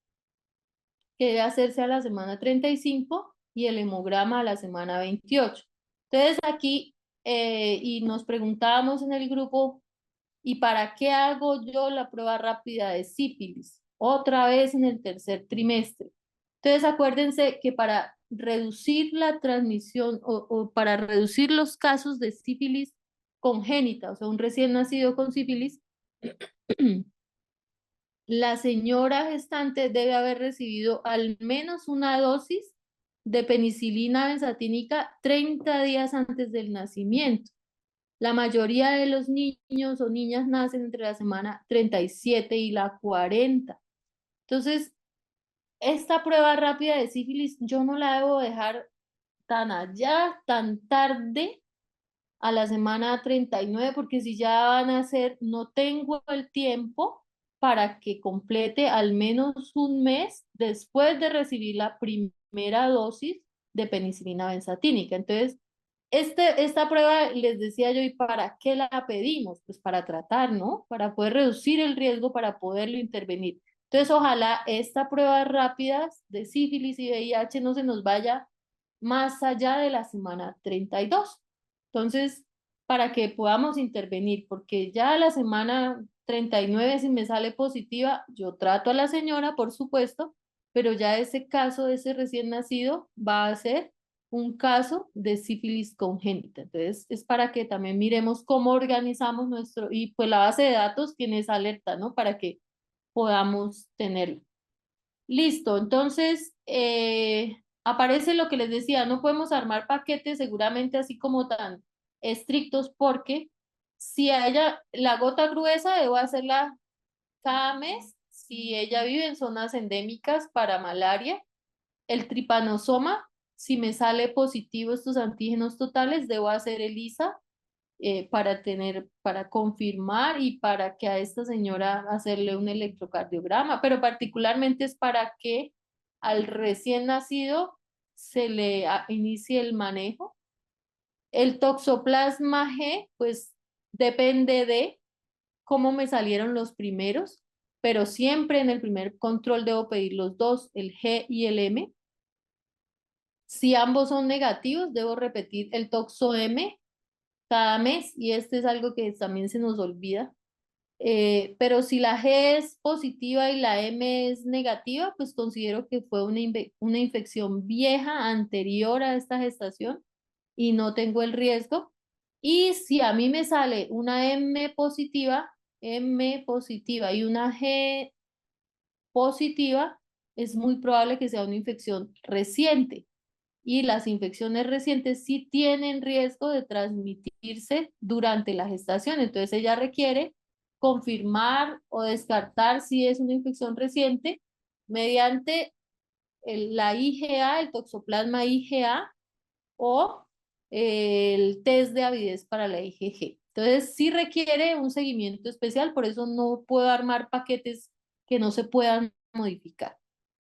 [SPEAKER 1] que debe hacerse a la semana 35 y el hemograma a la semana 28. Entonces aquí, y nos preguntábamos en el grupo, ¿y para qué hago yo la prueba rápida de sífilis? Otra vez en el tercer trimestre. Entonces acuérdense que para reducir la transmisión o para reducir los casos de sífilis congénita, o sea, un recién nacido con sífilis, la señora gestante debe haber recibido al menos una dosis de penicilina benzatínica 30 días antes del nacimiento. La mayoría de los niños o niñas nacen entre la semana 37 y la 40. Entonces, esta prueba rápida de sífilis yo no la debo dejar tan allá, tan tarde a la semana 39, porque si ya van a ser, no tengo el tiempo para que complete al menos un mes después de recibir la primera dosis de penicilina benzatínica. Entonces, esta prueba, les decía yo, ¿y para qué la pedimos? Pues para tratar, ¿no? Para poder reducir el riesgo, para poderlo intervenir. Entonces, ojalá esta prueba rápida de sífilis y VIH no se nos vaya más allá de la semana 32. Entonces, para que podamos intervenir, porque ya a la semana 39, si me sale positiva, yo trato a la señora, por supuesto, pero ya ese caso de ese recién nacido va a ser un caso de sífilis congénita. Entonces, es para que también miremos cómo organizamos nuestro, y pues la base de datos tiene esa alerta, ¿no? Para que podamos tenerlo. Listo, entonces aparece lo que les decía, no podemos armar paquetes seguramente así como tan estrictos porque si a ella la gota gruesa debo hacerla cada mes, si ella vive en zonas endémicas para malaria, el tripanosoma, si me sale positivo estos antígenos totales, debo hacer ELISA para confirmar y para que a esta señora hacerle un electrocardiograma, pero particularmente es para que al recién nacido se le inicie el manejo. El toxoplasma G, pues depende de cómo me salieron los primeros, pero siempre en el primer control debo pedir los dos, el G y el M. Si ambos son negativos, debo repetir el toxo M cada mes y este es algo que también se nos olvida. Pero si la G es positiva y la M es negativa, pues considero que fue una infección vieja anterior a esta gestación y no tengo el riesgo. Y si a mí me sale una M positiva y una G positiva, es muy probable que sea una infección reciente y las infecciones recientes sí tienen riesgo de transmitirse durante la gestación. Entonces ella requiere confirmar o descartar si es una infección reciente mediante la IgA, el toxoplasma IgA o el test de avidez para la IgG. Entonces sí requiere un seguimiento especial, por eso no puedo armar paquetes que no se puedan modificar.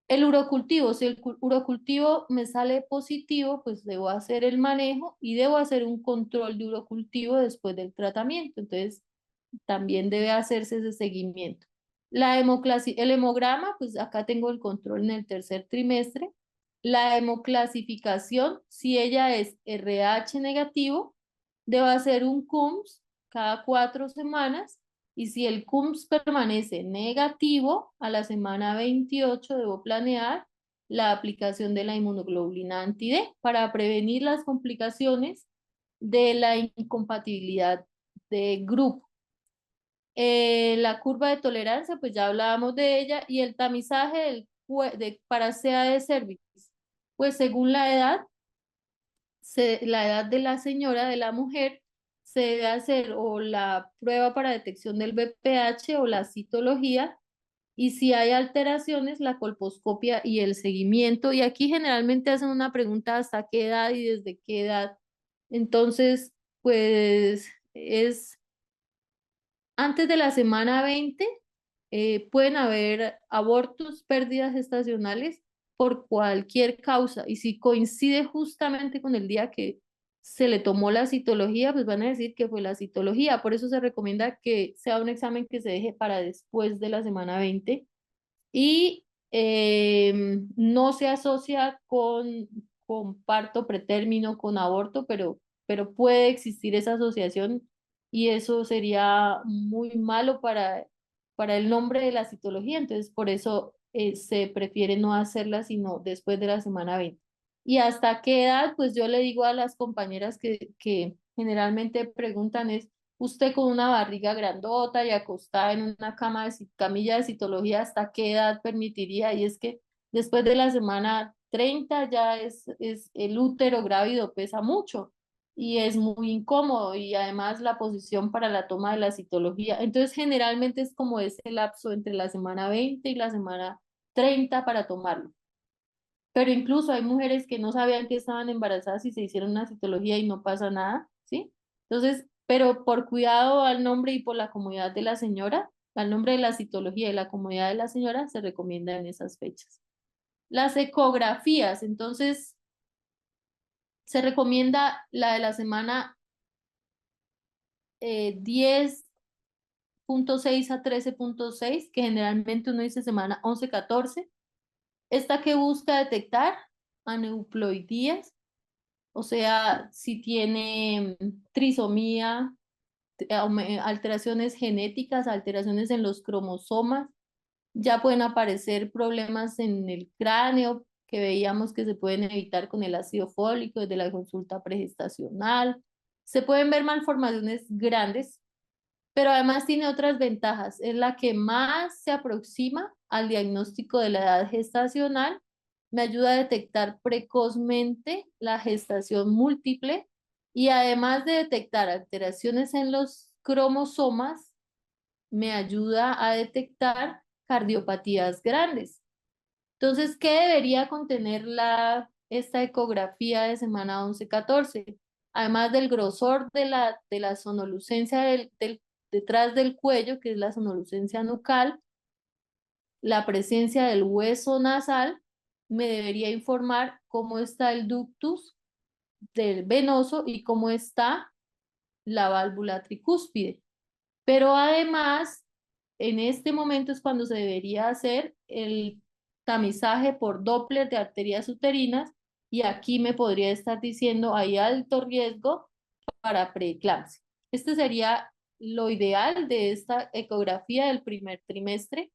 [SPEAKER 1] El urocultivo, si el urocultivo me sale positivo, pues debo hacer el manejo y debo hacer un control de urocultivo después del tratamiento. Entonces, también debe hacerse ese seguimiento. El hemograma, pues acá tengo el control en el tercer trimestre. La hemoclasificación, si ella es RH negativo, debo hacer un CUMS cada 4 semanas Y si el CUMS permanece negativo, a la semana 28 debo planear la aplicación de la inmunoglobulina anti-D para prevenir las complicaciones de la incompatibilidad de grupo. La curva de tolerancia, pues ya hablábamos de ella, y el tamizaje para CA de cervix, pues según la edad, la edad de la señora, de la mujer, se debe hacer o la prueba para detección del BPH o la citología, y si hay alteraciones, la colposcopia y el seguimiento. Y aquí generalmente hacen una pregunta: ¿hasta qué edad y desde qué edad? Entonces, pues es antes de la semana 20, pueden haber abortos, pérdidas gestacionales por cualquier causa. Y si coincide justamente con el día que se le tomó la citología, pues van a decir que fue la citología. Por eso se recomienda que sea un examen que se deje para después de la semana 20 y no se asocia con parto pretérmino, con aborto, pero puede existir esa asociación, y eso sería muy malo para el nombre de la citología. Entonces por eso se prefiere no hacerla sino después de la semana 20. ¿Y hasta qué edad? Pues yo le digo a las compañeras que generalmente preguntan es: usted con una barriga grandota y acostada en una camilla de citología, ¿hasta qué edad permitiría? Y es que después de la semana 30 ya es el útero grávido pesa mucho y es muy incómodo, y además la posición para la toma de la citología. Entonces generalmente es como ese lapso entre la semana 20 y la semana 30 para tomarlo. Pero incluso hay mujeres que no sabían que estaban embarazadas y se hicieron una citología y no pasa nada, ¿sí? Entonces, pero por cuidado al nombre y por la comodidad de la señora, al nombre de la citología y la comodidad de la señora, se recomienda en esas fechas. Las ecografías, entonces, se recomienda la de la semana 10.6 a 13.6, que generalmente uno dice semana 11-14. Esta que busca detectar aneuploidías, o sea, si tiene trisomía, alteraciones genéticas, alteraciones en los cromosomas, ya pueden aparecer problemas en el cráneo que veíamos que se pueden evitar con el ácido fólico desde la consulta pregestacional. Se pueden ver malformaciones grandes, pero además tiene otras ventajas. Es la que más se aproxima al diagnóstico de la edad gestacional. Me ayuda a detectar precozmente la gestación múltiple, y además de detectar alteraciones en los cromosomas, me ayuda a detectar cardiopatías grandes. Entonces, ¿qué debería contener esta ecografía de semana 11-14? Además del grosor de la sonolucencia detrás del cuello, que es la sonolucencia nucal, la presencia del hueso nasal, me debería informar cómo está el ductus del venoso y cómo está la válvula tricúspide. Pero además, en este momento es cuando se debería hacer el tamizaje por Doppler de arterias uterinas, y aquí me podría estar diciendo hay alto riesgo para preeclampsia. Este sería lo ideal de esta ecografía del primer trimestre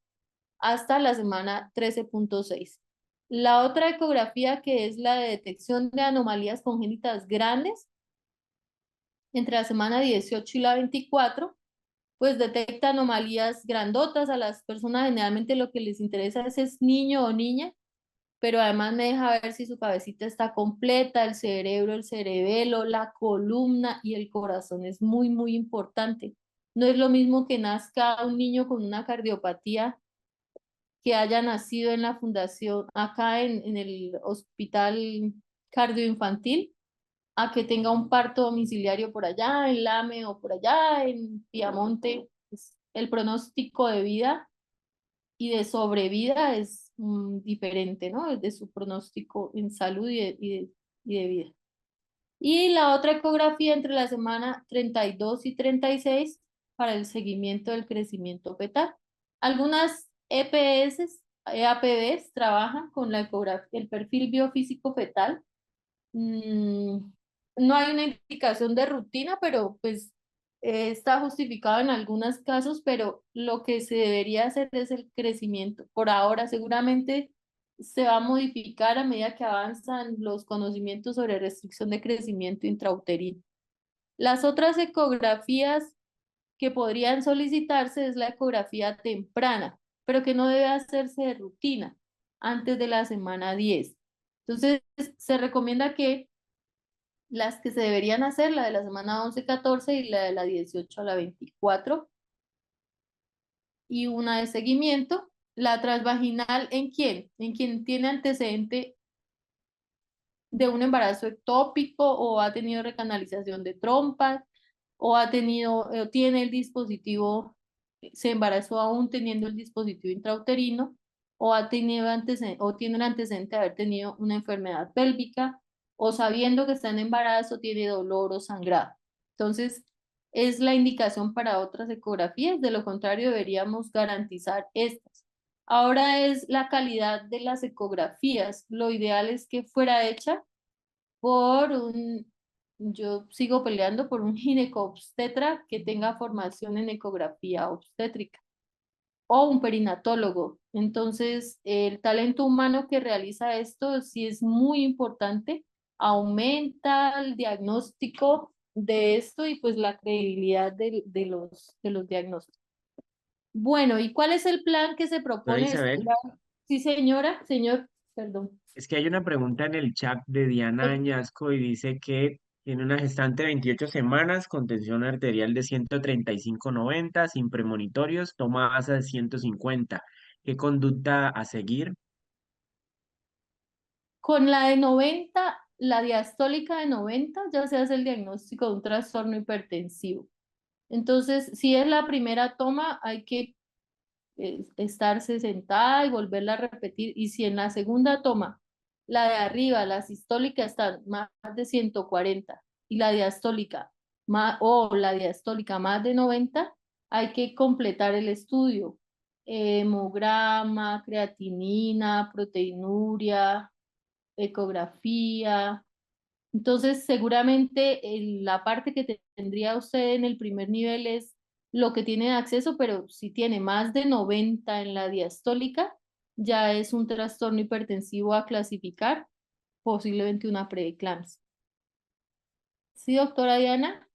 [SPEAKER 1] hasta la semana 13.6. La otra ecografía, que es la de detección de anomalías congénitas grandes, entre la semana 18 y la 24, pues detecta anomalías grandotas. A las personas generalmente lo que les interesa es niño o niña, pero además me deja ver si su cabecita está completa, el cerebro, el cerebelo, la columna y el corazón. Es muy, muy importante. No es lo mismo que nazca un niño con una cardiopatía que haya nacido en la fundación, acá en el hospital cardioinfantil, a que tenga un parto domiciliario por allá en Lame o por allá en Piamonte. Pues, el pronóstico de vida y de sobrevida es diferente, ¿no? De su pronóstico en salud y de vida. Y la otra ecografía entre la semana 32 y 36 para el seguimiento del crecimiento fetal. Algunas EPS, EAPBs trabajan con la ecografía, el perfil biofísico fetal. No hay una indicación de rutina, pero pues está justificado en algunos casos, pero lo que se debería hacer es el crecimiento. Por ahora, seguramente se va a modificar a medida que avanzan los conocimientos sobre restricción de crecimiento intrauterino. Las otras ecografías que podrían solicitarse es la ecografía temprana, pero que no debe hacerse de rutina antes de la semana 10. Entonces, se recomienda que las que se deberían hacer, la de la semana 11-14 y la de la 18 a la 24, y una de seguimiento. La transvaginal, ¿en quién? En quien tiene antecedente de un embarazo ectópico o ha tenido recanalización de trompas o ha tenido, tiene el dispositivo, se embarazó aún teniendo el dispositivo intrauterino o ha tenido antecedente, o tiene el antecedente de haber tenido una enfermedad pélvica o sabiendo que está en embarazo tiene dolor o sangrado. Entonces, es la indicación para otras ecografías, de lo contrario deberíamos garantizar estas. Ahora es la calidad de las ecografías. Lo ideal es que fuera hecha por yo sigo peleando por un ginecobstetra que tenga formación en ecografía obstétrica o un perinatólogo. Entonces, el talento humano que realiza esto sí es muy importante, aumenta el diagnóstico de esto y pues la credibilidad de los diagnósticos. Bueno, ¿y cuál es el plan que se
[SPEAKER 2] Doctora
[SPEAKER 1] propone
[SPEAKER 2] Isabel,
[SPEAKER 1] desplegar? Sí, señora, señor, perdón.
[SPEAKER 2] es que hay una pregunta en el chat de Diana Añasco y dice que tiene una gestante de 28 semanas con tensión arterial de 135/90, sin premonitorios, toma asa de 150. ¿Qué conducta a seguir?
[SPEAKER 1] Con la de 90, la diastólica de 90, ya se hace el diagnóstico de un trastorno hipertensivo. Entonces, si es la primera toma, hay que estarse sentada y volverla a repetir. Y si en la segunda toma, la de arriba, la sistólica, está más de 140 y la diastólica la diastólica más de 90, hay que completar el estudio. Hemograma, creatinina, proteinuria, ecografía. Entonces, seguramente la parte que tendría usted en el primer nivel es lo que tiene acceso, pero si tiene más de 90 en la diastólica, ya es un trastorno hipertensivo a clasificar, posiblemente una preeclampsia. ¿Sí, doctora Diana?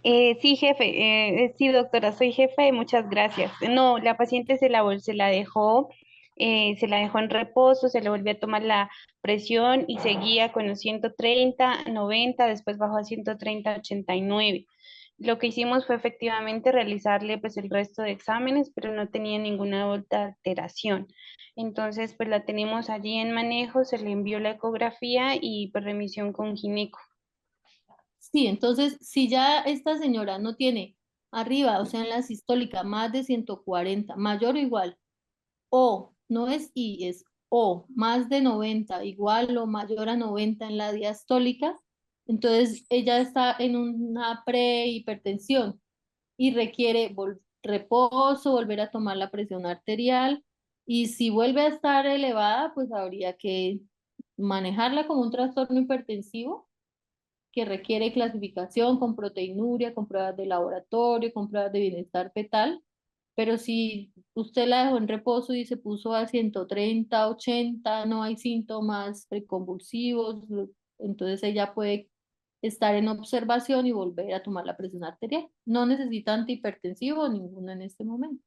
[SPEAKER 5] Sí, jefe, sí, doctora, soy jefe, muchas gracias. No, la paciente se la dejó en reposo, se le volvió a tomar la presión y seguía con los 130, 90, después bajó a 130, 89. Lo que hicimos fue efectivamente realizarle pues el resto de exámenes, pero no tenía ninguna otra alteración. Entonces, pues la tenemos allí en manejo, se le envió la ecografía y pues remisión con gineco.
[SPEAKER 1] Sí, entonces, si ya esta señora no tiene arriba, o sea, en la sistólica, más de 140, mayor o igual, o no es I, es O, más de 90, igual o mayor a 90 en la diastólica, entonces ella está en una prehipertensión y requiere reposo, volver a tomar la presión arterial, y si vuelve a estar elevada, pues habría que manejarla como un trastorno hipertensivo que requiere clasificación con proteinuria, con pruebas de laboratorio, con pruebas de bienestar fetal. Pero si usted la dejó en reposo y se puso a 130, 80, no hay síntomas preconvulsivos, entonces ella puede estar en observación y volver a tomar la presión arterial. No necesita antihipertensivo ninguno en este momento.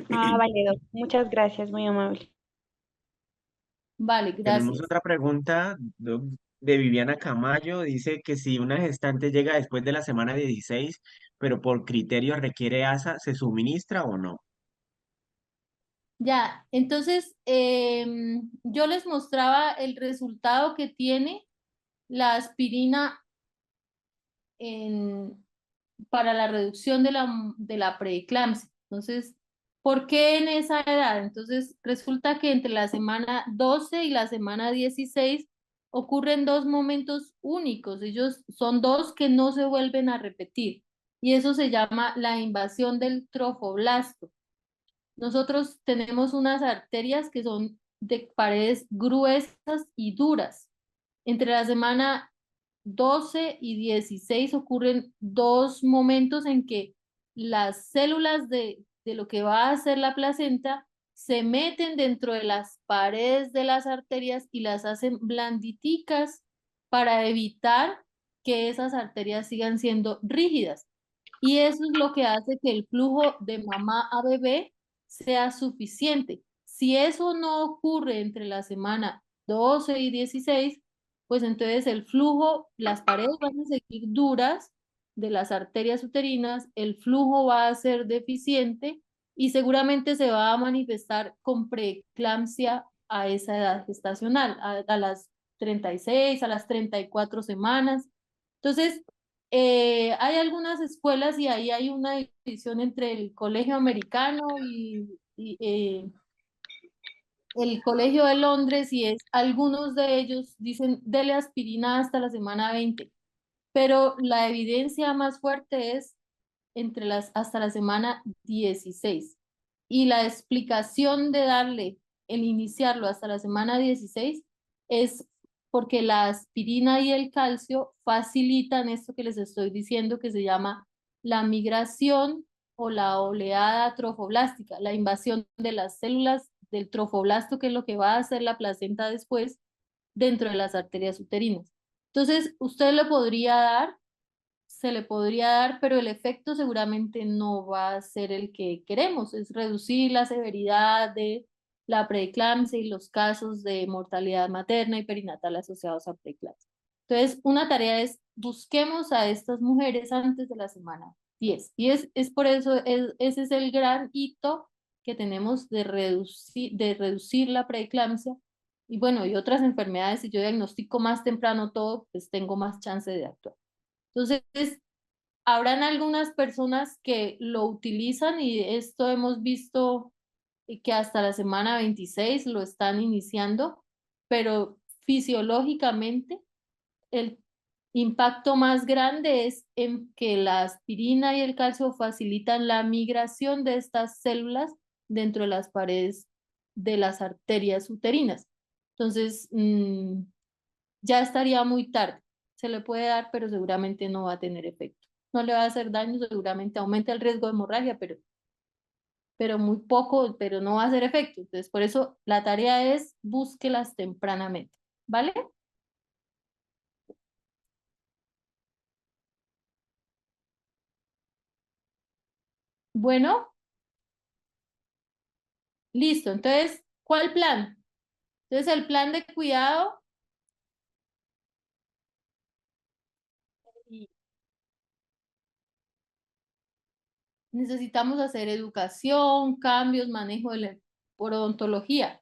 [SPEAKER 5] Ah, vale, doc. Muchas gracias, muy amable.
[SPEAKER 1] Vale,
[SPEAKER 2] Tenemos
[SPEAKER 1] gracias.
[SPEAKER 2] otra pregunta de Viviana Camayo. Dice que si una gestante llega después de la semana 16, pero por criterio requiere ASA, ¿se suministra o no?
[SPEAKER 1] Ya, entonces yo les mostraba el resultado que tiene la aspirina en, para la reducción de la preeclampsia. Entonces, ¿por qué en esa edad? Entonces, resulta que entre la semana 12 y la semana 16 ocurren dos momentos únicos. Ellos son dos que no se vuelven a repetir. Y eso se llama la invasión del trofoblasto. Nosotros tenemos unas arterias que son de paredes gruesas y duras. Entre la semana 12 y 16 ocurren dos momentos en que las células de lo que va a ser la placenta se meten dentro de las paredes de las arterias y las hacen blanditicas para evitar que esas arterias sigan siendo rígidas. Y eso es lo que hace que el flujo de mamá a bebé sea suficiente. Si eso no ocurre entre la semana 12 y 16, pues entonces el flujo, las paredes van a seguir duras de las arterias uterinas, el flujo va a ser deficiente y seguramente se va a manifestar con preeclampsia a esa edad gestacional, a las 36, a las 34 semanas. Entonces, hay algunas escuelas y ahí hay una división entre el colegio americano y el colegio de Londres, y es, algunos de ellos dicen, dele aspirina hasta la semana 20, pero la evidencia más fuerte es hasta la semana 16. Y la explicación de darle, el iniciarlo hasta la semana 16 es porque la aspirina y el calcio facilitan esto que les estoy diciendo, que se llama la migración o la oleada trofoblástica, la invasión de las células del trofoblasto, que es lo que va a hacer la placenta después dentro de las arterias uterinas. Entonces, usted le podría dar, se le podría dar, pero el efecto seguramente no va a ser el que queremos, es reducir la severidad de la preeclampsia y los casos de mortalidad materna y perinatal asociados a preeclampsia. Entonces, una tarea es busquemos a estas mujeres antes de la semana 10. Y es por eso, ese es el gran hito que tenemos de reducir la preeclampsia. Y bueno, y otras enfermedades, si yo diagnostico más temprano todo, pues tengo más chance de actuar. Entonces, habrán algunas personas que lo utilizan y esto hemos visto que hasta la semana 26 lo están iniciando, pero fisiológicamente el impacto más grande es en que la aspirina y el calcio facilitan la migración de estas células dentro de las paredes de las arterias uterinas. Entonces, ya estaría muy tarde. Se le puede dar, pero seguramente no va a tener efecto. No le va a hacer daño, seguramente aumenta el riesgo de hemorragia, pero muy poco, pero no va a hacer efecto. Entonces, por eso la tarea es búsquelas tempranamente, ¿vale? Bueno, listo. Entonces, ¿cuál plan? Entonces, el plan de cuidado y necesitamos hacer educación, cambios, manejo de la por odontología,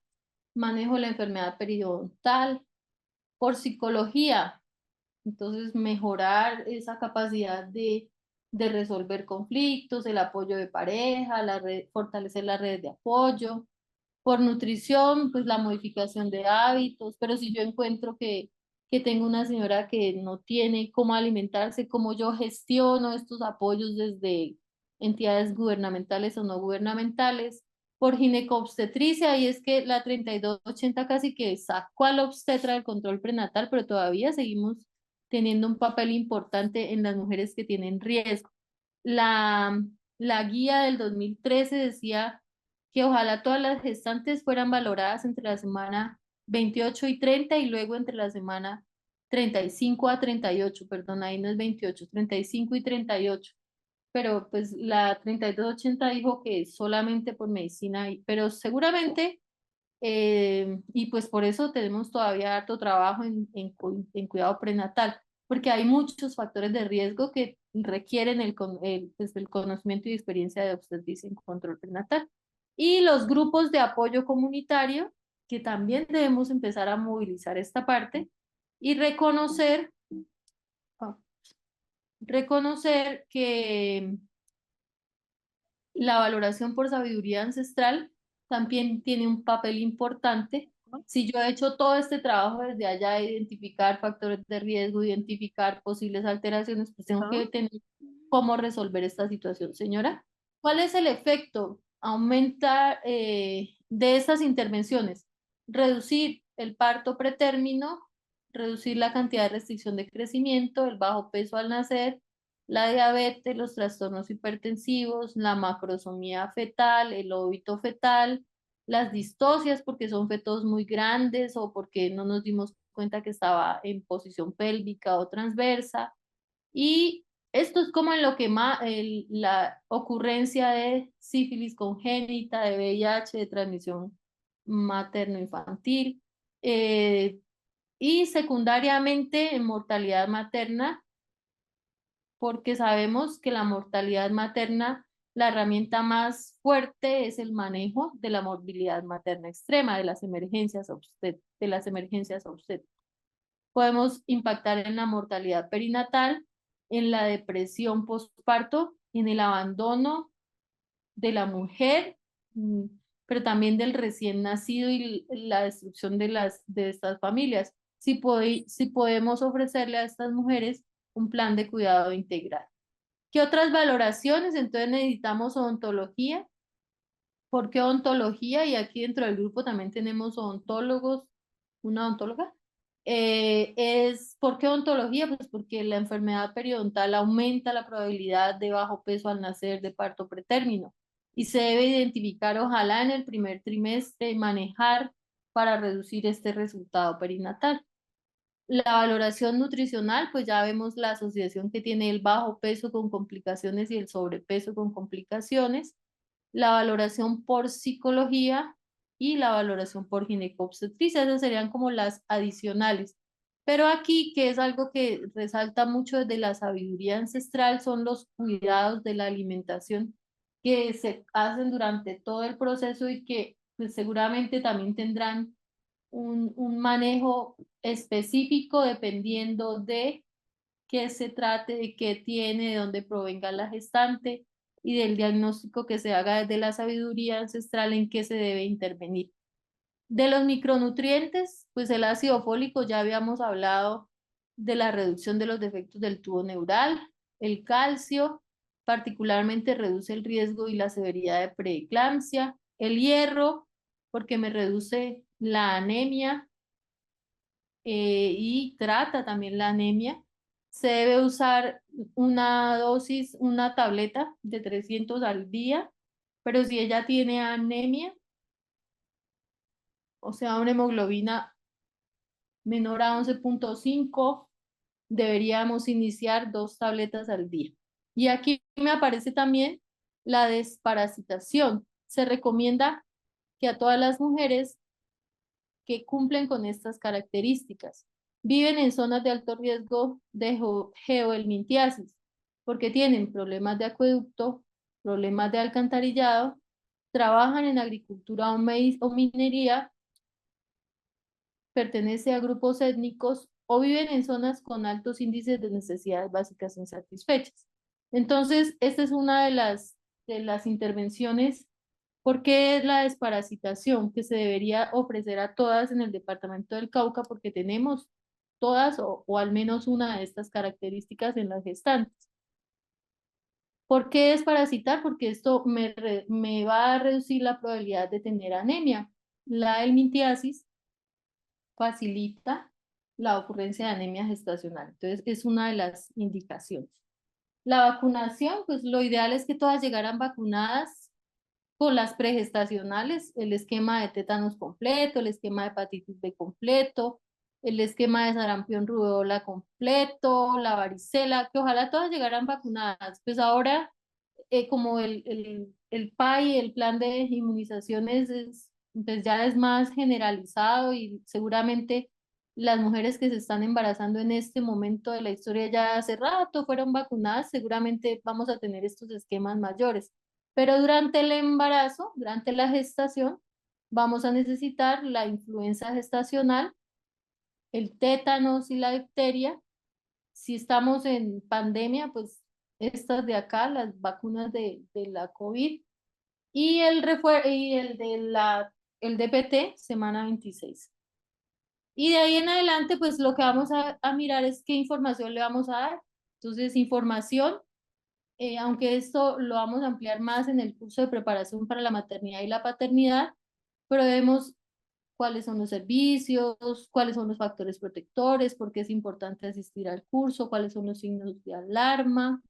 [SPEAKER 1] manejo de la enfermedad periodontal, por psicología. Entonces, mejorar esa capacidad de resolver conflictos, el apoyo de pareja, fortalecer las redes de apoyo. Por nutrición, pues la modificación de hábitos, pero si yo encuentro que tengo una señora que no tiene cómo alimentarse, cómo yo gestiono estos apoyos desde entidades gubernamentales o no gubernamentales. Por ginecobstetricia, y es que la 3280 casi que sacó al obstetra del control prenatal, pero todavía seguimos teniendo un papel importante en las mujeres que tienen riesgo. La, la guía del 2013 decía que ojalá todas las gestantes fueran valoradas entre la semana 28 y 30 y luego entre la semana 35 a 38, perdón, ahí no es 28, 35 y 38. Pero pues la 3280 dijo que solamente por medicina, pero seguramente, y pues por eso tenemos todavía harto trabajo en cuidado prenatal, porque hay muchos factores de riesgo que requieren pues, el conocimiento y experiencia de obstetricia en control prenatal. Y los grupos de apoyo comunitario, que también debemos empezar a movilizar esta parte y reconocer que la valoración por sabiduría ancestral también tiene un papel importante. Si yo he hecho todo este trabajo desde allá, de identificar factores de riesgo, identificar posibles alteraciones, pues tengo que tener cómo resolver esta situación. Señora, ¿cuál es el efecto? Aumenta de estas intervenciones, reducir el parto pretérmino, reducir la cantidad de restricción de crecimiento, el bajo peso al nacer, la diabetes, los trastornos hipertensivos, la macrosomía fetal, el óbito fetal, las distocias porque son fetos muy grandes o porque no nos dimos cuenta que estaba en posición pélvica o transversa. Y esto es como en lo que más, la ocurrencia de sífilis congénita, de VIH, de transmisión materno-infantil. Y secundariamente en mortalidad materna, porque sabemos que la mortalidad materna, la herramienta más fuerte es el manejo de la morbilidad materna extrema, de las emergencias obstétricas. Podemos impactar en la mortalidad perinatal, en la depresión postparto, en el abandono de la mujer, pero también del recién nacido y la destrucción de estas familias. Si podemos ofrecerle a estas mujeres un plan de cuidado integral. ¿Qué otras valoraciones? Entonces necesitamos odontología. ¿Por qué odontología? Y aquí dentro del grupo también tenemos odontólogos, una odontóloga. ¿Por qué odontología? Pues porque la enfermedad periodontal aumenta la probabilidad de bajo peso al nacer, de parto pretérmino. Y se debe identificar, ojalá en el primer trimestre, y manejar para reducir este resultado perinatal. La valoración nutricional, pues ya vemos la asociación que tiene el bajo peso con complicaciones y el sobrepeso con complicaciones. La valoración por psicología y la valoración por ginecobstetricia, esas serían como las adicionales. Pero aquí, que es algo que resalta mucho desde la sabiduría ancestral, son los cuidados de la alimentación que se hacen durante todo el proceso y que pues, seguramente también tendrán un manejo específico dependiendo de qué se trate, de qué tiene, de dónde provenga la gestante y del diagnóstico que se haga desde la sabiduría ancestral en qué se debe intervenir. De los micronutrientes, pues el ácido fólico, ya habíamos hablado de la reducción de los defectos del tubo neural, el calcio, particularmente reduce el riesgo y la severidad de preeclampsia, el hierro, porque me reduce la anemia y trata también la anemia. Se debe usar una dosis, una tableta de 300 al día, pero si ella tiene anemia, o sea, una hemoglobina menor a 11.5, deberíamos iniciar 2 tabletas al día. Y aquí me aparece también la desparasitación. Se recomienda que a todas las mujeres que cumplen con estas características viven en zonas de alto riesgo de geohelmintiasis, porque tienen problemas de acueducto, problemas de alcantarillado, trabajan en agricultura o minería, pertenece a grupos étnicos o viven en zonas con altos índices de necesidades básicas insatisfechas. Entonces, esta es una de las intervenciones. ¿Por qué es la desparasitación que se debería ofrecer a todas en el departamento del Cauca? Porque tenemos todas o al menos una de estas características en las gestantes. ¿Por qué desparasitar? Porque esto me va a reducir la probabilidad de tener anemia. La helmintiasis facilita la ocurrencia de anemia gestacional. Entonces, es una de las indicaciones. La vacunación, pues lo ideal es que todas llegaran vacunadas con las pregestacionales, el esquema de tétanos completo, el esquema de hepatitis B completo, el esquema de sarampión rubéola completo, la varicela, que ojalá todas llegaran vacunadas. Pues ahora, como el PAI, el plan de inmunizaciones, pues ya es más generalizado y seguramente las mujeres que se están embarazando en este momento de la historia ya hace rato fueron vacunadas, seguramente vamos a tener estos esquemas mayores. Pero durante el embarazo, durante la gestación, vamos a necesitar la influenza gestacional, el tétanos y la difteria. Si estamos en pandemia, pues estas de acá, las vacunas de la COVID y el DPT, semana 26. Y de ahí en adelante, pues lo que vamos a mirar es qué información le vamos a dar. Entonces, información, aunque esto lo vamos a ampliar más en el curso de preparación para la maternidad y la paternidad, pero debemos cuáles son los servicios, cuáles son los factores protectores, por qué es importante asistir al curso, cuáles son los signos de alarma.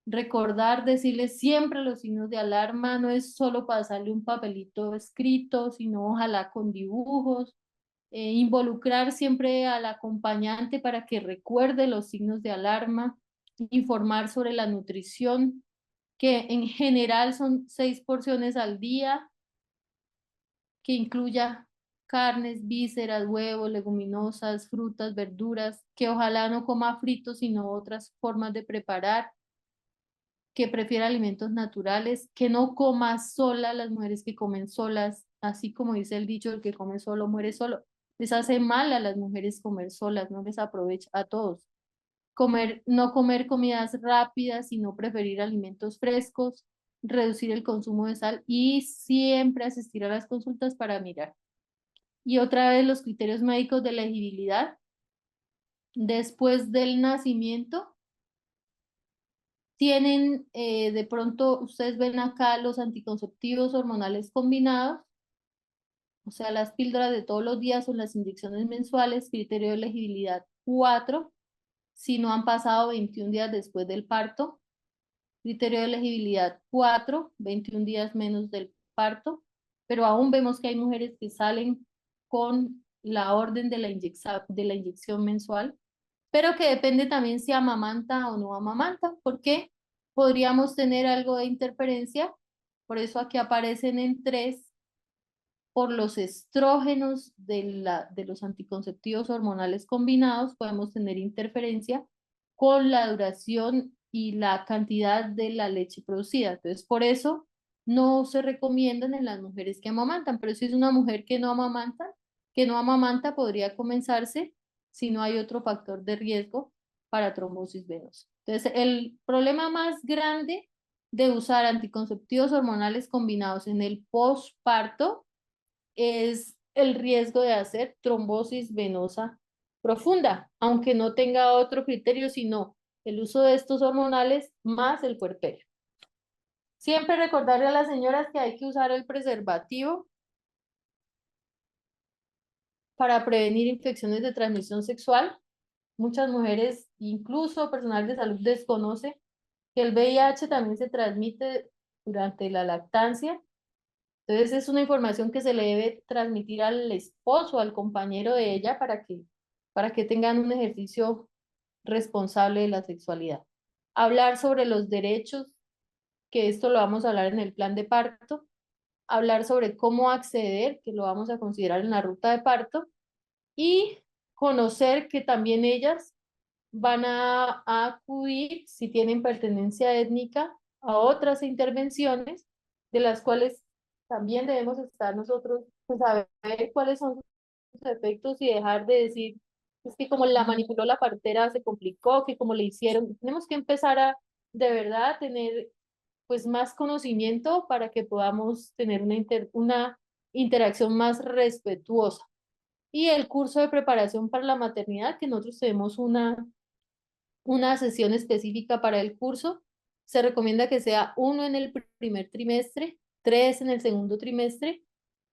[SPEAKER 1] Recordar, decirles siempre los signos de alarma, no es solo pasarle un papelito escrito, sino ojalá con dibujos. Involucrar siempre al acompañante para que recuerde los signos de alarma, informar sobre la nutrición, que en general son 6 porciones al día, que incluya carnes, vísceras, huevos, leguminosas, frutas, verduras, que ojalá no coma fritos, sino otras formas de preparar, que prefiera alimentos naturales, que no coma sola, las mujeres que comen solas, así como dice el dicho, el que come solo muere solo. Les hace mal a las mujeres comer solas, no les aprovecha a todos. No comer comidas rápidas, sino preferir alimentos frescos, reducir el consumo de sal y siempre asistir a las consultas para mirar. Y otra vez los criterios médicos de elegibilidad. Después del nacimiento, tienen, de pronto, ustedes ven acá los anticonceptivos hormonales combinados, o sea, las píldoras de todos los días o las inyecciones mensuales, criterio de elegibilidad 4, si no han pasado 21 días después del parto. Criterio de elegibilidad 4, 21 días menos del parto, pero aún vemos que hay mujeres que salen con la orden de la inyección mensual, pero que depende también si amamanta o no amamanta, porque podríamos tener algo de interferencia, por eso aquí aparecen en 3, por los estrógenos de los anticonceptivos hormonales combinados, podemos tener interferencia con la duración y la cantidad de la leche producida. Entonces, por eso no se recomiendan en las mujeres que amamantan, pero si es una mujer que no amamanta, podría comenzarse si no hay otro factor de riesgo para trombosis venosa. Entonces, el problema más grande de usar anticonceptivos hormonales combinados en el posparto es el riesgo de hacer trombosis venosa profunda, aunque no tenga otro criterio, sino el uso de estos hormonales más el puerperio. Siempre recordarle a las señoras que hay que usar el preservativo para prevenir infecciones de transmisión sexual. Muchas mujeres, incluso personal de salud, desconoce que el VIH también se transmite durante la lactancia. Entonces es una información que se le debe transmitir al esposo, al compañero de ella, para que tengan un ejercicio responsable de la sexualidad. Hablar sobre los derechos, que esto lo vamos a hablar en el plan de parto. Hablar sobre cómo acceder, que lo vamos a considerar en la ruta de parto. Y conocer que también ellas van a acudir, si tienen pertenencia étnica, a otras intervenciones, de las cuales también debemos estar nosotros, pues, saber cuáles son sus efectos y dejar de decir, es que como la manipuló la partera se complicó, que como le hicieron, tenemos que empezar a de verdad tener pues más conocimiento para que podamos tener una interacción más respetuosa. Y el curso de preparación para la maternidad, que nosotros tenemos una sesión específica para el curso. Se recomienda que sea 1 en el primer trimestre, 3 en el segundo trimestre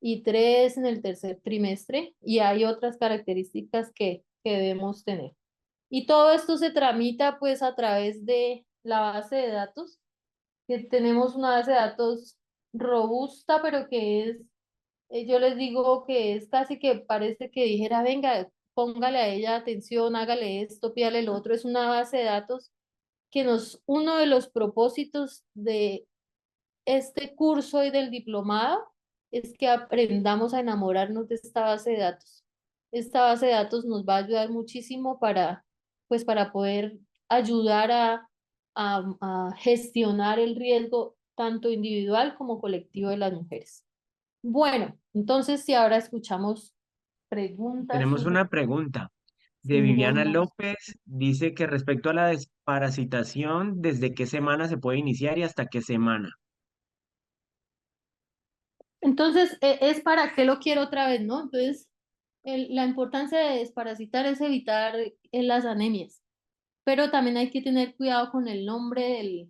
[SPEAKER 1] y 3 en el tercer trimestre. Y hay otras características que debemos tener. Y todo esto se tramita pues a través de la base de datos, que tenemos una base de datos robusta, pero que es, yo les digo que es casi que parece que dijera, venga, póngale a ella atención, hágale esto, pídale lo otro. Es una base de datos que uno de los propósitos de este curso y del diplomado es que aprendamos a enamorarnos de esta base de datos. Esta base de datos nos va a ayudar muchísimo pues para poder ayudar a gestionar el riesgo tanto individual como colectivo de las mujeres. Bueno, entonces si ahora escuchamos preguntas,
[SPEAKER 2] Tenemos una pregunta de Viviana
[SPEAKER 1] sugerencias.
[SPEAKER 2] López. Dice que respecto a la desparasitación, ¿desde qué semana se puede iniciar y hasta qué semana?
[SPEAKER 1] Entonces, es para qué lo quiero otra vez, ¿no? Entonces, la importancia de desparasitar es evitar las anemias, pero también hay que tener cuidado con el nombre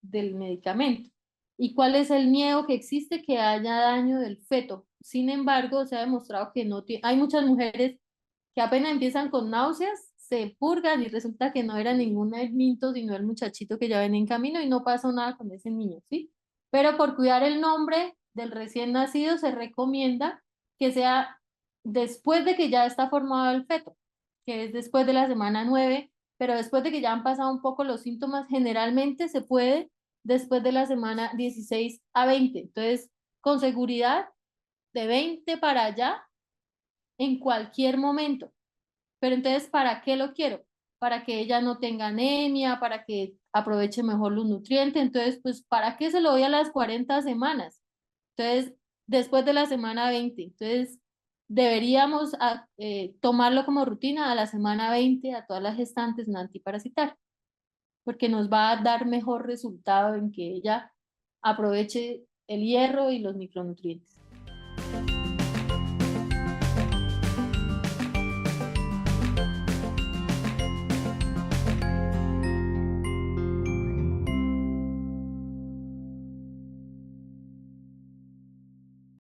[SPEAKER 1] del medicamento. ¿Y cuál es el miedo que existe? Que haya daño del feto. Sin embargo, se ha demostrado que no hay muchas mujeres que apenas empiezan con náuseas, se purgan y resulta que no era ningún minto, sino el muchachito que ya ven en camino y no pasó nada con ese niño, ¿sí? Pero por cuidar el nombre del recién nacido se recomienda que sea después de que ya está formado el feto, que es después de la semana 9, pero después de que ya han pasado un poco los síntomas, generalmente se puede después de la semana 16 a 20. Entonces, con seguridad, de 20 para allá, en cualquier momento. Pero entonces, ¿para qué lo quiero? Para que ella no tenga anemia, para que aproveche mejor los nutrientes. Entonces, pues, ¿para qué se lo doy a las 40 semanas? Entonces, después de la semana 20. Entonces, deberíamos tomarlo como rutina a la semana 20 a todas las gestantes en antiparasitar, porque nos va a dar mejor resultado en que ella aproveche el hierro y los micronutrientes.